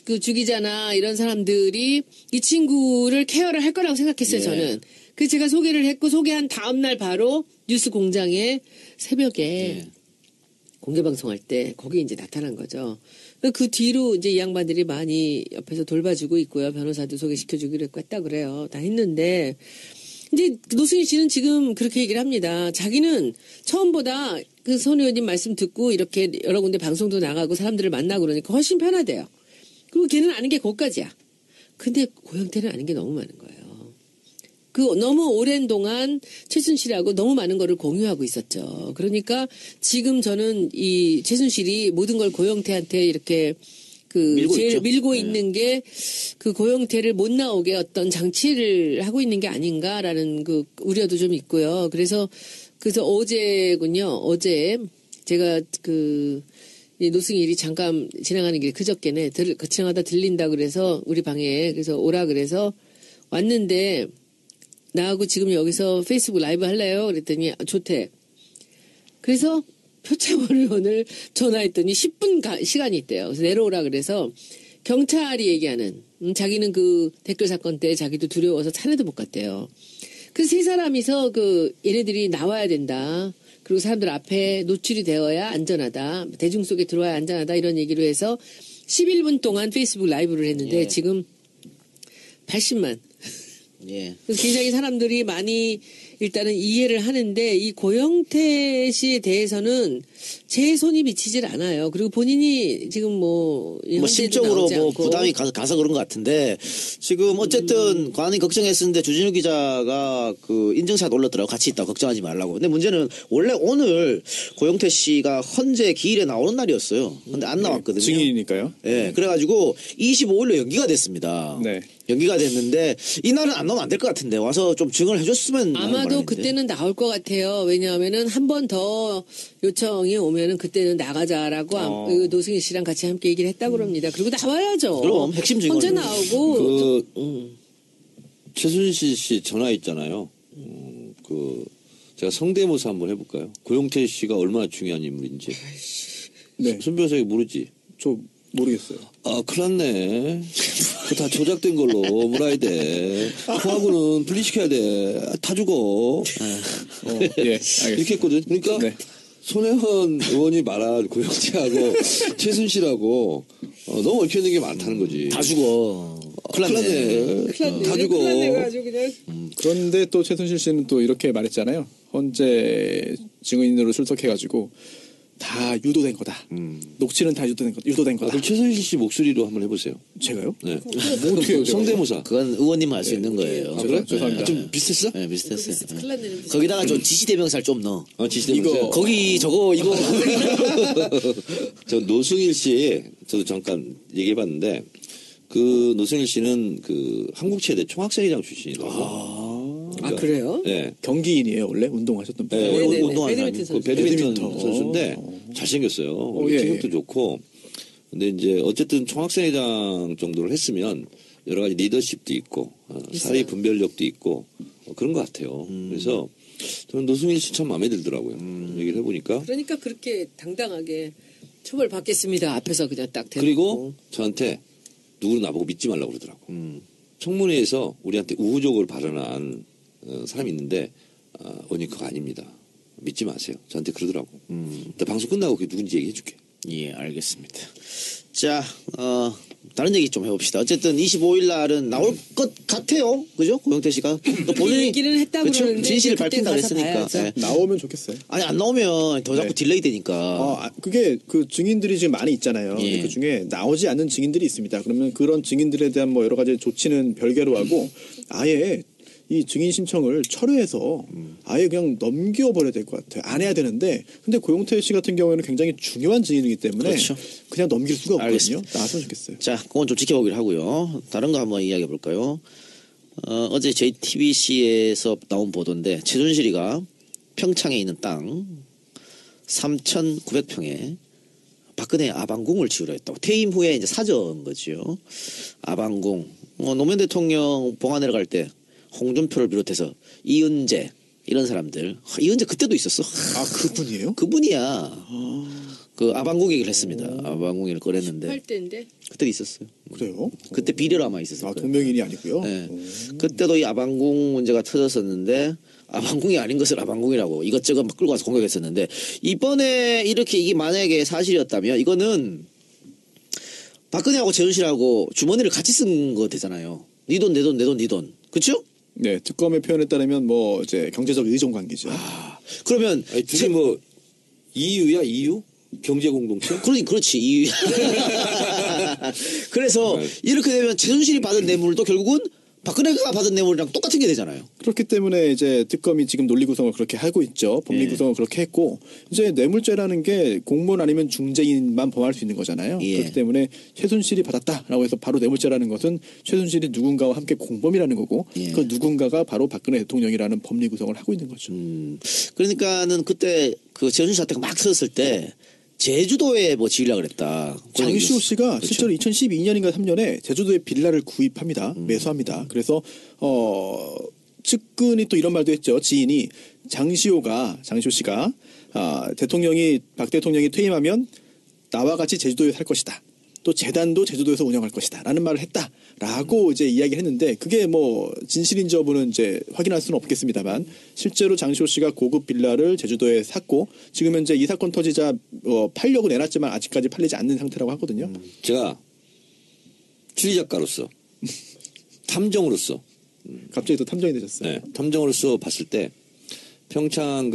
그 주기자나 이런 사람들이 이 친구를 케어를 할 거라고 생각했어요. 예. 저는. 그래서 제가 소개를 했고 소개한 다음 날 바로 뉴스 공장에 새벽에 예. 공개 방송할 때 거기 이제 나타난 거죠. 그 뒤로 이제 이 양반들이 많이 옆에서 돌봐주고 있고요. 변호사도 소개시켜주기로 했다 그래요. 다 했는데 이제 노승일 씨는 지금 그렇게 얘기를 합니다. 자기는 처음보다 그 선 의원님 말씀 듣고 이렇게 여러 군데 방송도 나가고 사람들을 만나고 그러니까 훨씬 편하대요. 그리고 걔는 아는 게 그것까지야. 근데 고영태는 아는 게 너무 많은 거예요. 그 너무 오랜 동안 최순실하고 너무 많은 거를 공유하고 있었죠. 그러니까 지금 저는 이 최순실이 모든 걸 고영태한테 이렇게 밀고 있는 게 그 고영태를 못 나오게 어떤 장치를 하고 있는 게 아닌가라는 그 우려도 좀 있고요. 그래서 어제군요. 어제 제가 이 노승일이 잠깐 지나가는 길에 그저께네 지나가다 들린다 그래서 우리 방에 그래서 오라 그래서 왔는데 나하고 지금 여기서 페이스북 라이브 할래요? 그랬더니 좋대. 그래서 표창원 의원을 전화했더니 10분 시간이 있대요. 그래서 내려오라 그래서 경찰이 얘기하는 자기는 그 댓글 사건 때 자기도 두려워서 산에도 못 갔대요. 그래서 세 사람이서 얘네들이 나와야 된다. 그리고 사람들 앞에 노출이 되어야 안전하다. 대중 속에 들어와야 안전하다. 이런 얘기로 해서 11분 동안 페이스북 라이브를 했는데 예. 지금 80만. 예. 그래서 굉장히 사람들이 많이 일단은 이해를 하는데 이 고영태 씨에 대해서는 제 손이 미치질 않아요. 그리고 본인이 지금 뭐 심적으로 나오지 뭐 않고. 부담이 가서 그런 것 같은데 지금 어쨌든 관이 걱정했었는데 주진우 기자가 그 인증샷 올렸더라고. 같이 있다 걱정하지 말라고. 근데 문제는 원래 오늘 고영태 씨가 헌재 기일에 나오는 날이었어요. 근데 안 나왔거든요. 증인이니까요. 예, 그래가지고 25일로 연기가 됐습니다. 네. 연기가 됐는데 이날은 안 나오면 안 될 것 같은데 와서 좀 증언을 해줬으면 하는 아마도 바람인데. 그때는 나올 것 같아요. 왜냐하면은 한 번 더 요청이 오면은 그때는 나가자라고 그 노승일 씨랑 같이 함께 얘기를 했다고 그럽니다. 그리고 나와야죠. 그럼 핵심 증언. 혼자 나오고 최순실 씨 전화 있잖아요. 제가 성대모사 한번 해볼까요? 고영태 씨가 얼마나 중요한 인물인지. 네. 손 변호사가 모르지? 저 모르겠어요. 아, 큰일 났네. 그거 다 조작된 걸로 몰아야 돼. 그하고는 분리시켜야 돼. 다 죽어. 예, 알겠습니다. 이렇게 했거든. 그러니까 네. 손혜원 의원이 말한 고영태하고 최순실하고 너무 얽혀있는 게 많다는 거지. 다 죽어. 큰일 났네. 다 죽어. 그런데 또 최순실 씨는 또 이렇게 말했잖아요. 헌재 증인으로 출석해가지고 다 유도된 거다. 녹취는 다 유도된 거다. 그럼 최순실 씨 목소리로 한번 해보세요. 제가요? 네. 뭐 어떻게 해요? 제가? 성대모사. 그건 의원님은 할 수 있는 거예요. 아, 그래? 죄송합니다. 좀 비슷했어? 네, 비슷했어요. 큰일 났네. 거기다가 좀 지시대명사를 좀 넣어. 지시대명사. 거기 저거 이거 저 노승일 씨, 저도 잠깐 얘기해봤는데, 그 노승일 씨는 그 한국체대 총학생회장 출신이라고. 않습니까? 아, 그래요? 네. 경기인이에요 원래 운동하셨던 분. 네, 네네네. 운동하는 배드민턴 사람이. 선수. 배드민턴 배드민턴. 선수인데 잘생겼어요. 예, 체격도 예. 좋고. 근데 이제 어쨌든 총학생회장 정도를 했으면 여러 가지 리더십도 있고 사회 분별력도 있고 그런 것 같아요. 그래서 저는 노승일 씨 참 마음에 들더라고요. 얘기를 해보니까. 그러니까 그렇게 당당하게 처벌받겠습니다. 앞에서 그냥 딱 대놓고. 그리고 저한테 누구는 나보고 믿지 말라고 그러더라고. 청문회에서 우리한테 우호적으로 발언한 사람이 있는데 그거 아닙니다. 믿지 마세요. 저한테 그러더라고. 나 방송 끝나고 그게 누군지 얘기해 줄게. 예, 알겠습니다. 자, 다른 얘기 좀 해봅시다. 어쨌든 25일 날은 나올 것 같아요. 그죠? 고영태 씨가. 또 본인이 얘기는 했다고 그쵸? 그러는데 진실을 그때 밝힌다 가서 그랬으니까. 봐야죠. 예. 나오면 좋겠어요. 아니, 안 나오면 더 자꾸 네. 딜레이 되니까. 그게 그 증인들이 지금 많이 있잖아요. 예. 근데 그 중에 나오지 않는 증인들이 있습니다. 그러면 그런 증인들에 대한 뭐 여러 가지 조치는 별개로 하고 아예 이 증인 신청을 철회해서 아예 그냥 넘겨버려야 될 것 같아요. 안 해야 되는데 근데 고용태 씨 같은 경우에는 굉장히 중요한 증인이기 때문에 그렇죠. 그냥 넘길 수가 없거든요. 알겠습니다. 나왔으면 좋겠어요. 자, 그건 좀 지켜보기로 하고요. 다른 거 한번 이야기해 볼까요? 어제 JTBC에서 나온 보도인데 최순실이가 평창에 있는 땅 3,900평에 박근혜 아방궁을 지으려 했다고. 퇴임 후에 이제 사전 거지요. 아방궁. 노무현 대통령 봉화 내려갈 때 홍준표를 비롯해서 이은재 이런 사람들. 이은재 그때도 있었어. 아 그분이에요? 그분이야. 그 아방궁 얘기를 했습니다. 아방궁 얘기를 꺼냈는데 18대인데 그때 있었어요. 그래요? 그때 비례로 아마 있었을 아 거예요. 동명인이 아니고요. 네. 그때도 이 아방궁 문제가 터졌었는데 아방궁이 아닌 것을 아방궁이라고 이것저것 막 끌고 와서 공격했었는데 이번에 이렇게 이게 만약에 사실이었다면 이거는 박근혜하고 최순실하고 주머니를 같이 쓴 거 되잖아요. 네 돈 내 돈 내 돈 네 돈. 그렇죠? 네, 특검의 표현에 따르면 뭐 이제 경제적 의존 관계죠. 그러면 아니, 둘이 뭐 EU야 EU? 경제 공동체? 그렇지. 그래서 이렇게 되면 최순실이 받은 뇌물도 결국은 박근혜가 받은 뇌물이랑 똑같은 게 되잖아요. 그렇기 때문에 이제 특검이 지금 논리 구성을 그렇게 하고 있죠. 법리 예. 구성을 그렇게 했고 이제 뇌물죄라는 게 공무원 아니면 중재인만 범할 수 있는 거잖아요. 예. 그렇기 때문에 최순실이 받았다라고 해서 바로 뇌물죄라는 것은 최순실이 누군가와 함께 공범이라는 거고 예. 그 누군가가 바로 박근혜 대통령이라는 법리 구성을 하고 있는 거죠. 그러니까는 그때 그 최순실 사태가 막 터졌을 때 제주도에 뭐 지으려고 그랬다. 장시호 씨가 그렇죠. 실제로 2012년인가 3년에 제주도에 빌라를 구입합니다. 매수합니다. 그래서 측근이 또 이런 말도 했죠. 지인이 장시호 씨가 대통령이 박 대통령이 퇴임하면 나와 같이 제주도에 살 것이다. 또 재단도 제주도에서 운영할 것이다. 라는 말을 했다라고 이제 이야기를 했는데 그게 뭐 진실인지 여부는 이제 확인할 수는 없겠습니다만 실제로 장시호 씨가 고급 빌라를 제주도에 샀고 지금 현재 이 사건 터지자 팔려고 내놨지만 아직까지 팔리지 않는 상태라고 하거든요. 제가 추리작가로서 탐정으로서 갑자기 또 탐정이 되셨어요. 네, 탐정으로서 봤을 때 평창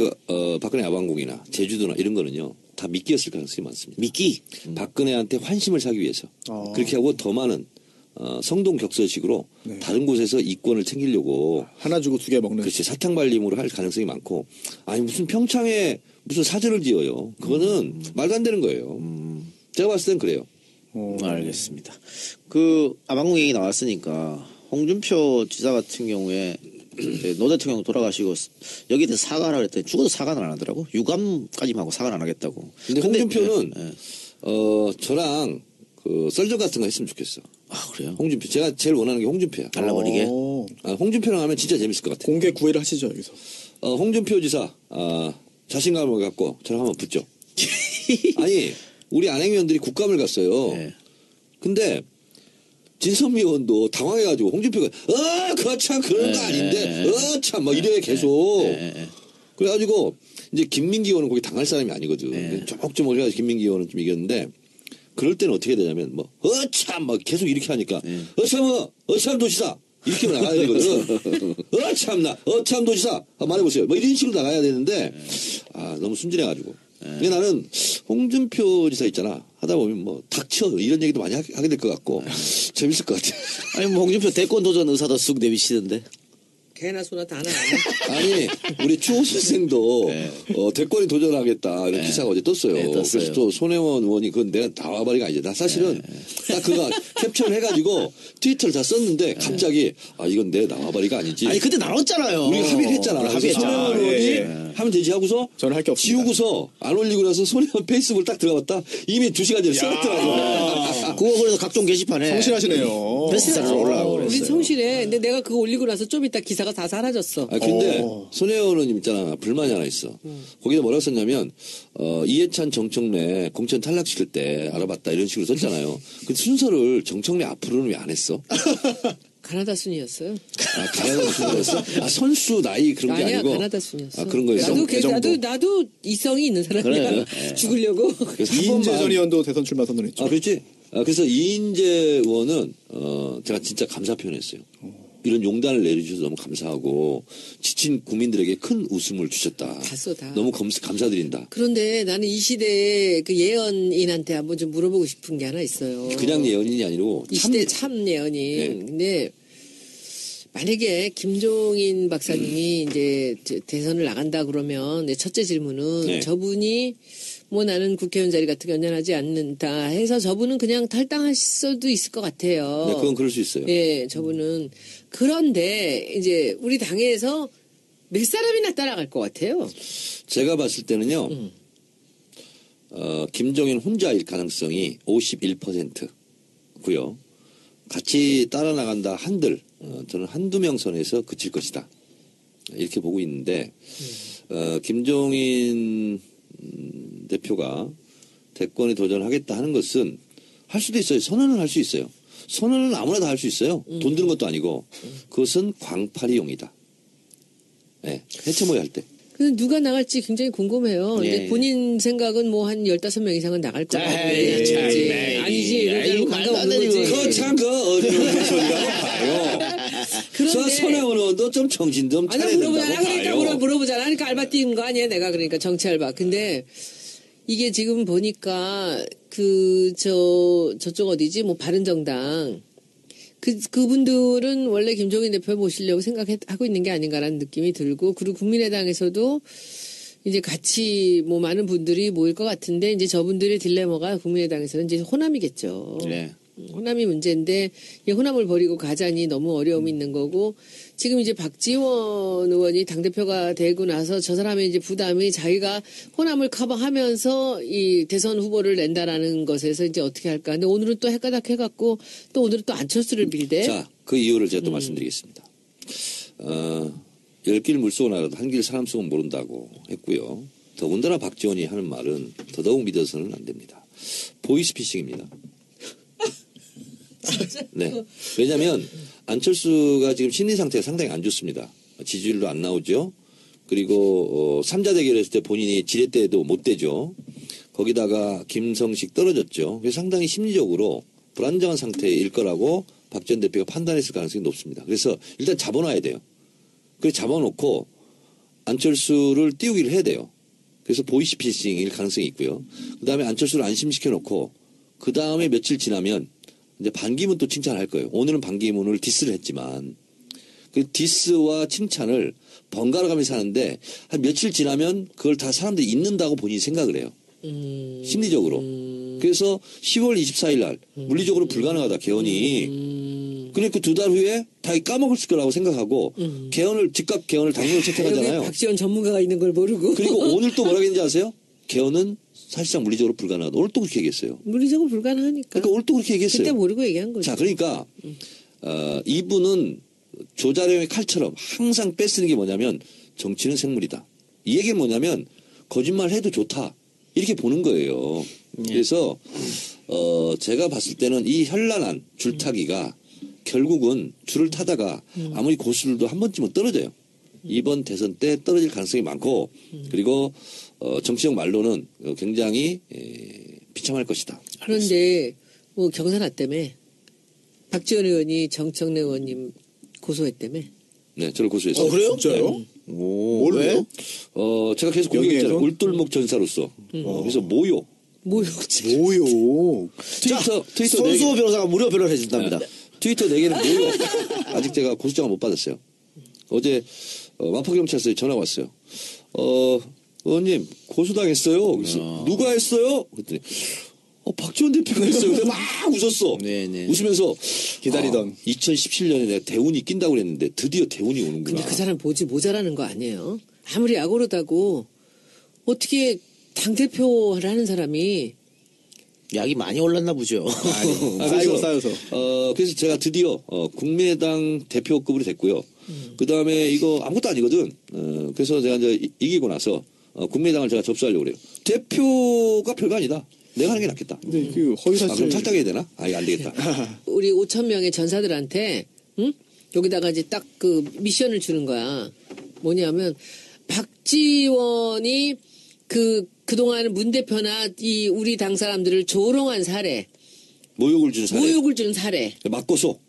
박근혜 아방궁이나 제주도나 이런 거는요 다 미끼였을 가능성이 많습니다. 미끼. 박근혜한테 환심을 사기 위해서 그렇게 하고 더 많은 성동격서식으로 네. 다른 곳에서 이권을 챙기려고 하나 주고 두 개 먹는. 그렇지 사탕발림으로 할 가능성이 많고 아니 무슨 평창에 무슨 사저를 지어요. 그거는 말도 안 되는 거예요. 제가 봤을 땐 그래요. 알겠습니다. 그 아방궁 얘기 나왔으니까 홍준표 지사 같은 경우에 이제 노 대통령 돌아가시고 여기에 대해서 사과하라 그랬더니 죽어도 사과는 안 하더라고. 유감까지만 하고 사과는 안 하겠다고. 근데 홍준표는 예, 예. 저랑 그 썰전 같은 거 했으면 좋겠어. 아 그래요? 홍준표 제가 제일 원하는 게 홍준표야. 달라버리게. 홍준표랑 하면 진짜 재밌을 것 같아. 공개 구애를 하시죠 여기서. 홍준표 지사 자신감을 갖고 저랑 한번 붙죠. 아니 우리 안행위원들이 국감을 갔어요. 네. 근데 진선미 의원도 당황해가지고 홍준표가 그참 그런 거 아닌데 참 막 이래 계속. 그래가지고 이제 김민기 의원은 거기 당할 사람이 아니거든. 조목조목 해가지고 김민기 의원은 좀 이겼는데 그럴 때는 어떻게 되냐면 뭐 참 막 계속 이렇게 하니까 어참 도지사 이렇게 나가야 되거든. 참나 참 도지사 말해보세요. 뭐 이런 식으로 나가야 되는데 너무 순진해가지고. 근데 나는 홍준표 지사 있잖아 하다 보면 뭐 닥쳐 이런 얘기도 많이 하게 될 것 같고 재밌을 것 같아. 아니 뭐 홍준표 대권 도전 의사도 쑥 내비치던데. 개나 소나 다 나가네. 아니 우리 추호 선생도 대권에 도전하겠다 이런 기사가 어제 떴어요. 네, 떴어요. 그래서 또 손혜원 의원이 그건 내가 나와버리가 아니지. 나 사실은 딱 그거 캡처를 해가지고 트위터를 다 썼는데 갑자기 아 이건 내 나와버리가 아니지. 아니 그때 나눴잖아요. 우리가 합의를 했잖아. 그래서 합의했잖아. 손혜원 의원이 예, 예. 하면 되지 하고서 저는 할 게 없습니다. 지우고서 안 올리고 나서 손혜원 페이스북을 딱 들어갔다 이미 2시간 전에 써놨더라고. 그거 그래서 각종 게시판에 성실하시네요. 베스트셀러로 올라가고 우리 그랬어요. 성실해. 근데 내가 그거 올리고 나서 좀 이따 기사가 다 사라졌어. 아, 근데 손혜원 의원님 있잖아. 불만이 하나 있어. 거기다 뭐라고 썼냐면 이해찬 정청래 공천 탈락시킬 때 알아봤다 이런 식으로 썼잖아요. 그 순서를 정청래 앞으로는 왜 안 했어? 가나다 순이었어요. 아, 가나다 순이었어? 아, 선수 나이 그런 게 아니야, 아니고. 가나다 순이었어. 아, 그런 거였어? 나도 이성이 있는 사람이야. 그래. 죽으려고. 그래서 한 이인재 번만- 전 의원도 대선 출마 선언했죠. 아, 그렇지. 아, 그래서 이인재 의원은 제가 진짜 감사 표현했어요. 이런 용단을 내려주셔서 너무 감사하고 지친 국민들에게 큰 웃음을 주셨다. 봤어, 다. 너무 감사드린다. 그런데 나는 이 시대의 그 예언인한테 한번 좀 물어보고 싶은 게 하나 있어요. 그냥 예언인이 아니고 이 시대 참 예언인. 네. 근데 만약에 김종인 박사님이 이제 대선을 나간다 그러면 내 첫째 질문은 네. 저분이 뭐 나는 국회의원 자리 같은 거 연연하지 않는다 해서 저분은 그냥 탈당할 수도 있을 것 같아요. 네, 그건 그럴 수 있어요. 예, 저분은. 그런데 이제 우리 당에서 몇 사람이나 따라갈 것 같아요. 제가 봤을 때는요, 김종인 혼자일 가능성이 51%고요. 같이 따라 나간다 한들, 저는 한두 명 선에서 그칠 것이다. 이렇게 보고 있는데, 김종인 대표가 대권에 도전하겠다 하는 것은 할 수도 있어요. 선언은 할 수 있어요. 선언은 아무나 다 할 수 있어요. 돈 드는 것도 아니고. 그것은 광파리용이다. 네, 해체모의 할 때. 근데 누가 나갈지 굉장히 궁금해요. 예, 근데 예. 본인 생각은 뭐 한 15명 이상은 나갈 것 에이, 같은데. 참, 아니지. 에이, 아니지. 에이, 이러면 말도 관계 안 없는 되는 거지. 거지. 그참 그 어려운 소리라고 봐요. 저 그런데 손혜원 의원도 좀 정신 좀 아니 차려야 물어보잖아. 된다고 그러니까 봐요. 물어보잖아. 그러니까 알바 뛴 거 아니야. 내가 그러니까 정치 알바. 근데 이게 지금 보니까 저쪽 어디지? 뭐 바른정당. 그분들은 원래 김종인 대표 모시려고 생각하고 있는 게 아닌가라는 느낌이 들고, 그리고 국민의당에서도 이제 같이 뭐 많은 분들이 모일 것 같은데, 이제 저분들의 딜레마가 국민의당에서는 이제 호남이겠죠. 네. 호남이 문제인데 이 호남을 버리고 가자니 너무 어려움이 있는 거고, 지금 이제 박지원 의원이 당대표가 되고 나서 저 사람의 이제 부담이 자기가 호남을 커버하면서 이 대선 후보를 낸다라는 것에서 이제 어떻게 할까. 근데 오늘은 또 헷가닥 해갖고 또 오늘은 또 안철수를 빌대. 자, 그 이유를 제가 또 말씀드리겠습니다. 10길 물속은 알아도 한 길 사람 속은 모른다고 했고요. 더군다나 박지원이 하는 말은 더더욱 믿어서는 안 됩니다. 보이스피싱입니다. 네. 왜냐하면 안철수가 지금 심리 상태가 상당히 안 좋습니다. 지지율도 안 나오죠. 그리고 3자 대결했을 때 본인이 지렛대도 못 대죠. 거기다가 김성식 떨어졌죠. 그래서 상당히 심리적으로 불안정한 상태일 거라고 박 전 대표가 판단했을 가능성이 높습니다. 그래서 일단 잡아놔야 돼요. 그래서 잡아놓고 안철수를 띄우기를 해야 돼요. 그래서 보이스피싱일 가능성이 있고요. 그 다음에 안철수를 안심시켜놓고 그 다음에 며칠 지나면 이제 반기문 또 칭찬할 거예요. 오늘은 반기문을 디스를 했지만 그 디스와 칭찬을 번갈아 가면서 하는데 한 며칠 지나면 그걸 다 사람들이 잊는다고 본인이 생각을 해요. 심리적으로. 그래서 10월 24일 날 물리적으로 불가능하다 개헌이. 그러니까 2달 후에 다 까먹었을 거라고 생각하고 즉각 개헌을 당론을 채택하잖아요. 박지원 전문가가 있는 걸 모르고. 그리고 오늘 또 뭐라고 했는지 아세요? 개헌은 사실상 물리적으로 불가능하다. 오늘 또 그렇게 얘기했어요. 물리적으로 불가능하니까. 그러니까 오늘 또 그렇게 얘기했어요. 그때 모르고 얘기한 거죠. 자, 그러니까 이분은 조자룡의 칼처럼 항상 뺏쓰는 게 뭐냐면 정치는 생물이다. 이 얘기는 뭐냐면 거짓말 해도 좋다. 이렇게 보는 거예요. 그래서 제가 봤을 때는 이 현란한 줄타기가 결국은 줄을 타다가 아무리 고수들도 한 번쯤은 떨어져요. 이번 대선 때 떨어질 가능성이 많고 그리고 정치적 말로는 굉장히 비참할 것이다. 그런데 뭐 경선화 때문에 박지원 의원이 정청래 의원님 고소했다며. 네, 저를 고소했어요. 그래요? 진짜요? 오, 왜? 제가 계속 공격했잖아요. 여기에서? 울돌목 전사로서. 그래서 모욕. 뭐였지? 뭐요? 트위터 4개. 손수호 변호사가 무료 변호를 해준답니다. 트위터 4개는 모욕. 아직 제가 고소장을 못 받았어요. 어제 마포경찰서에 전화가 왔어요. 의원님 고소당했어요. 그래서 누가 했어요? 그랬더니 박지원 대표가 했어요. 내가 막 웃었어. 네네. 웃으면서 기다리던. 2017년에 내가 대운이 낀다고 그랬는데 드디어 대운이 오는구나. 근데 그 사람 보지 모자라는 거 아니에요? 아무리 약오르다고 어떻게 당대표를 하는 사람이 약이 많이 올랐나 보죠. 쌓여서. 그래서 제가 드디어 국민의당 대표급으로 됐고요. 그 다음에 이거 아무것도 아니거든. 그래서 제가 이제 이기고 나서 국민의당을 제가 접수하려고 그래요. 대표가 별거 아니다. 내가 하는 게 낫겠다. 근데 그 허위사실. 그럼 탈당해야 되나? 이거 안 되겠다. 우리 5천 명의 전사들한테 응? 여기다가 이제 딱 그 미션을 주는 거야. 뭐냐면 박지원이 그동안 문 대표나 이 우리 당 사람들을 조롱한 사례, 모욕을 준 사례. 모욕을 준 사례. 맞고소.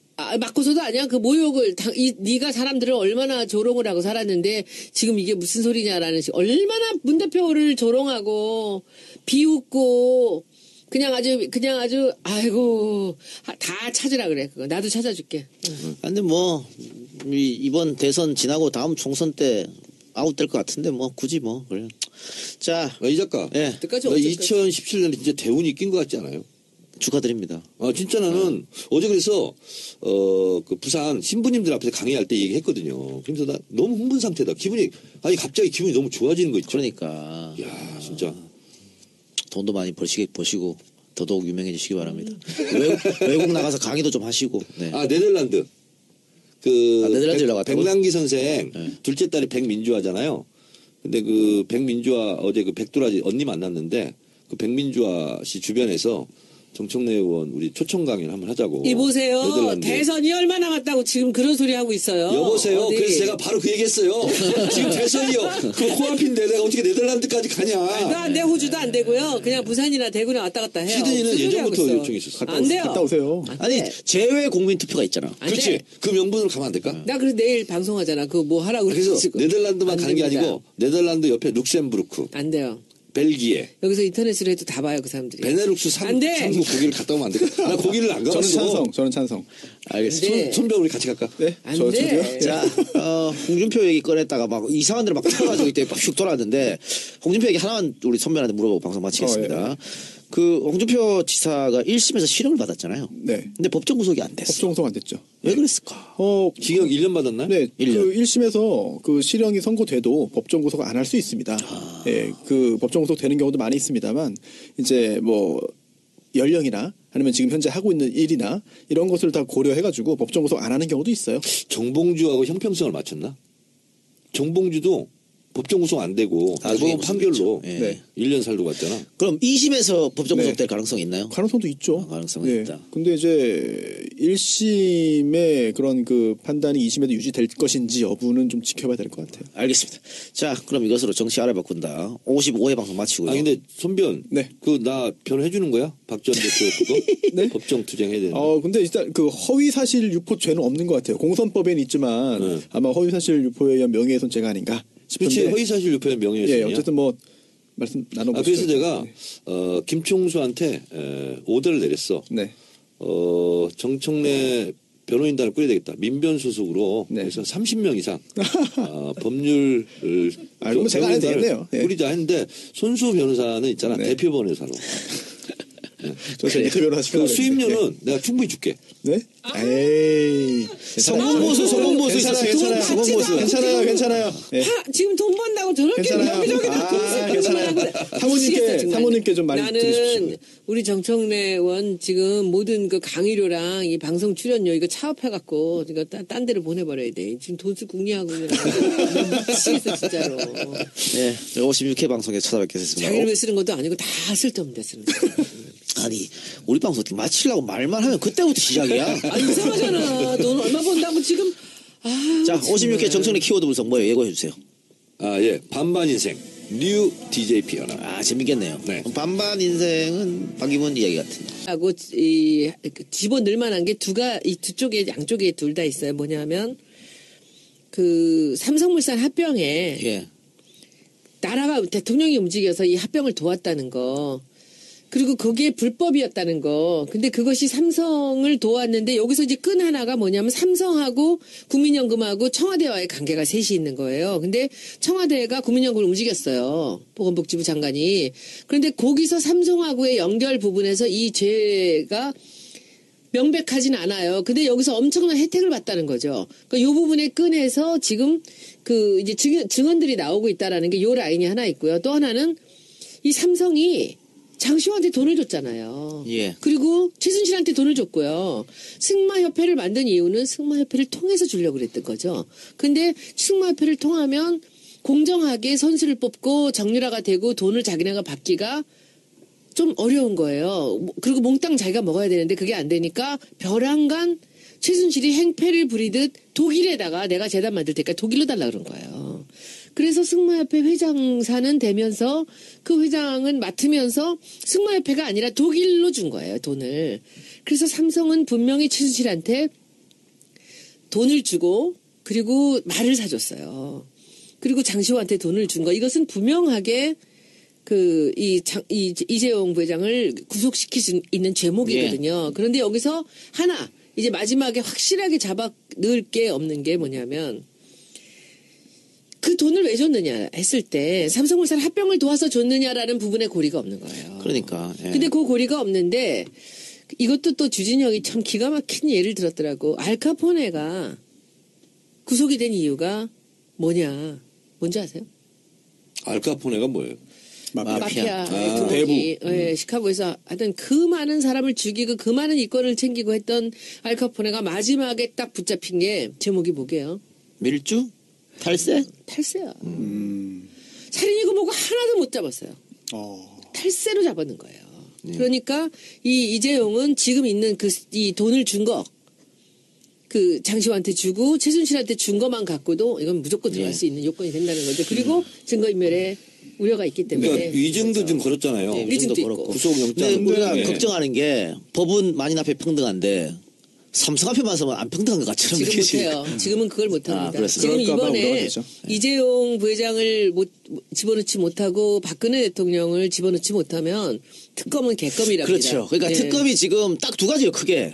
맞고서도 아니야. 그 모욕을 네가 사람들을 얼마나 조롱을 하고 살았는데 지금 이게 무슨 소리냐라는 얼마나 문 대표를 조롱하고 비웃고 그냥 아주 아이고 다 찾으라 그래. 그거 나도 찾아줄게. 근데 뭐 이번 대선 지나고 다음 총선 때 아웃될 것 같은데 뭐 굳이 뭐 그래. 자, 이 작가. 예, 그때까지 너 언제까지? 2017년에 진짜 대운이 낀 것 같지 않아요? 축하드립니다. 진짜 나는 어제 그래서 그 부산 신부님들 앞에서 강의할 때 얘기했거든요. 그래서 나 너무 흥분 상태다. 갑자기 기분이 너무 좋아지는 거 있죠. 그러니까 야 진짜. 돈도 많이 버시고 더더욱 유명해지시기 바랍니다. 외국 나가서 강의도 좀 하시고. 네. 네덜란드. 네덜란드 나갔다고요? 백남기 선생 둘째 딸이 백민주화잖아요. 근데 그 백민주화 어제 그 백두라지 언니 만났는데 그 백민주화 씨 주변에서 정청래 의원 우리 초청 강의를 한번 하자고. 이보세요. 네덜란드. 대선이 얼마 남았다고 지금 그런 소리 하고 있어요. 여보세요. 어디? 그래서 제가 바로 그 얘기했어요. 지금 대선이요. 그 코앞인데 내가 어떻게 네덜란드까지 가냐. 말도 안 돼. 호주도 안 되고요. 그냥 부산이나 대구나 왔다 갔다 해요. 시드니는 무슨 소리 하고 예전부터 있어. 요청이 있었어. 안 돼요. 갔다 오세요. 아니 제외 국민 투표가 있잖아. 안 그렇지. 돼. 그 명분으로 가면 안 될까? 나 그래서 내일 방송하잖아. 그거 뭐 하라고 그래서 그래가지고. 네덜란드만 안 가는 게 됩니다. 아니고 네덜란드 옆에 룩셈부르크, 안 돼요. 벨기에, 여기서 인터넷으로 해도 다 봐요 그 사람들이. 베네룩스 안 돼. 3국 거기를 갔다 오면 안 될까? 나 거기를 안 가봤어. 저는 찬성. 알겠습니다. 네. 손병 우리 같이 갈까? 네. 안 저도요. 돼. 자, 홍준표 얘기 꺼냈다가 막 이상한 데로 막 들어가지고 이때 막 휙 돌아왔는데 홍준표 얘기 하나만 우리 선배한테 물어보고 방송 마치겠습니다. 그 홍준표 지사가 1심에서 실형을 받았잖아요. 네. 근데 법정 구속이 안 됐어. 법정 구속 안 됐죠. 왜 그랬을까? 징역 1년 받았나요? 네, 1년. 그 1심에서 그 실형이 선고돼도 법정 구속 안 할 수 있습니다. 예, 그 법정 구속 되는 경우도 많이 있습니다만 이제 뭐 연령이나 아니면 지금 현재 하고 있는 일이나 이런 것을 다 고려해가지고 법정 구속 안 하는 경우도 있어요. 정봉주하고 형평성을 맞췄나? 정봉주도 법정 구속 안 되고 나중에 대법원 판결로 구속했죠. 예. 네. 1년 살고 갔잖아. 그럼 2심에서 법정 네. 구속될 가능성이 있나요? 가능성도 있죠. 가능성은 있다. 근데 이제 1심의 그런 그 판단이 2심에도 유지될 것인지 여부는 좀 지켜봐야 될 것 같아요. 알겠습니다. 자, 그럼 이것으로 정치 알아 바꾼다. 55회 방송 마치고요. 근데 손변, 네. 그 나 변호해 주는 거야? 박지원 대표 그거? 네. 법정 투쟁해야 되는. 근데 일단 그 허위 사실 유포 죄는 없는 것 같아요. 공선법에는 있지만 네. 아마 허위 사실 유포에 의한 명예훼손죄가 아닌가 싶은데. 그렇지 허위사실 유포의 명예훼손이야. 예, 어쨌든 뭐 말씀 나눠보시죠. 그래서 제가 네. 김총수한테 오더를 내렸어. 네. 정청래 변호인단을 꾸려야 되겠다. 민변 소속으로 네. 그래서 30명 이상 법률 그러면 제가 안 해도 되겠네요. 예. 꾸리자 했는데 손수 변호사는 있잖아. 네. 대표 변호사로. 저 대표 변호사 그 수임료는 내가 충분히 줄게. 네? 에이. 성공보수 있었어요. 괜찮아요. 예. 지금 돈 번다고 저렇게 괜찮아요. 여기저기다 돈 괜찮아요. 사모님께 좀 많이 나는 들으십시오. 우리 정청래 의원 지금 모든 그 강의료랑 이 방송 출연료 이거 차업해갖고 이거 딴 데로 보내버려야 돼. 지금 돈수 궁리하고 있는 미치겠어 진짜로. 네, 56회 방송에 찾아뵙겠습니다. 자기를 왜 쓰는 것도 아니고 다 쓸데없는 데 쓰는 거야. 아니, 우리 방송 어떻게 마치려고 말만 하면 그때부터 시작이야. 아 이상하잖아. 돈 얼마 번다고 지금. 자, 56회 정청래 키워드 분석 뭐예요? 예고해주세요. 예. 반반 인생. 뉴 DJP 연합. 아, 재밌겠네요. 네. 반반 인생은 박기문 이야기 같은데. 하고 이 집어넣을 만한 게 이 두 쪽에 양쪽에 둘 다 있어요. 뭐냐면 그 삼성물산 합병에 예. 나라가 대통령이 움직여서 이 합병을 도왔다는 거. 그리고 그게 불법이었다는 거. 근데 그것이 삼성을 도왔는데 여기서 이제 끈 하나가 뭐냐면 삼성하고 국민연금하고 청와대와의 관계가 셋이 있는 거예요. 근데 청와대가 국민연금을 움직였어요. 보건복지부 장관이. 그런데 거기서 삼성하고의 연결 부분에서 이 죄가 명백하진 않아요. 근데 여기서 엄청난 혜택을 받다는 거죠. 그러니까 이 부분에 끈해서 지금 그 이제 증언들이 나오고 있다라는 게 요 라인이 하나 있고요. 또 하나는 이 삼성이 장시호한테 돈을 줬잖아요. 예. 그리고 최순실한테 돈을 줬고요. 승마협회를 만든 이유는 승마협회를 통해서 주려고 그랬던 거죠. 근데 승마협회를 통하면 공정하게 선수를 뽑고 정유라가 되고 돈을 자기네가 받기가 좀 어려운 거예요. 그리고 몽땅 자기가 먹어야 되는데 그게 안 되니까 벼랑간 최순실이 행패를 부리듯 독일에다가 내가 재단 만들 테니까 독일로 달라 그런 거예요. 그래서 승마협회 회장사는 되면서 그 회장은 맡으면서 승마협회가 아니라 독일로 준 거예요, 돈을. 그래서 삼성은 분명히 최순실한테 돈을 주고 그리고 말을 사줬어요. 그리고 장시호한테 돈을 준 거. 이것은 분명하게 이재용 부회장을 구속시킬 수 있는 죄목이거든요. 그런데 여기서 하나, 이제 마지막에 확실하게 잡아 넣을 게 없는 게 뭐냐면, 그 돈을 왜 줬느냐 했을 때, 삼성물산 합병을 도와서 줬느냐라는 부분에 고리가 없는 거예요. 그러니까. 예. 근데 그 고리가 없는데, 이것도 또 주진영이 참 기가 막힌 예를 들었더라고. 알카포네가 구속이 된 이유가 뭐냐. 뭔지 아세요? 알카포네가 뭐예요? 마피아 아, 두목이 시카고에서 하여튼 그 많은 사람을 죽이고 그 많은 이권을 챙기고 했던 알카포네가 마지막에 딱 붙잡힌 게 제목이 뭐게요? 밀주? 탈세? 탈세야. 살인이고 뭐고 하나도 못 잡았어요. 탈세로 잡았는 거예요. 그러니까 이 이재용은 지금 있는 이 돈을 준 거, 그 장시호한테 주고 최순실한테 준 것만 갖고도 이건 무조건 들어갈 수 있는 요건이 된다는 거죠. 그리고 증거인멸에 우려가 있기 때문에. 그러니까 위증도 좀 걸었잖아요. 네, 위증도 위증도 있고. 그렇고. 구속영장. 근데 우리가 네. 걱정하는 게 법은 만인 앞에 평등한데 삼성 앞에만 서면 안 평등한 것 같처럼 지금 느껴지니까. 못해요. 지금은 그걸 못합니다. 그렇습니다. 지금 그럴까 봐 우려가 이번에 되죠. 이재용 부회장을 집어넣지 못하고 박근혜 대통령을 집어넣지 못하면 특검은 개껌이랍니다. 그렇죠. 그러니까 네. 특검이 지금 딱 두 가지예요, 크게.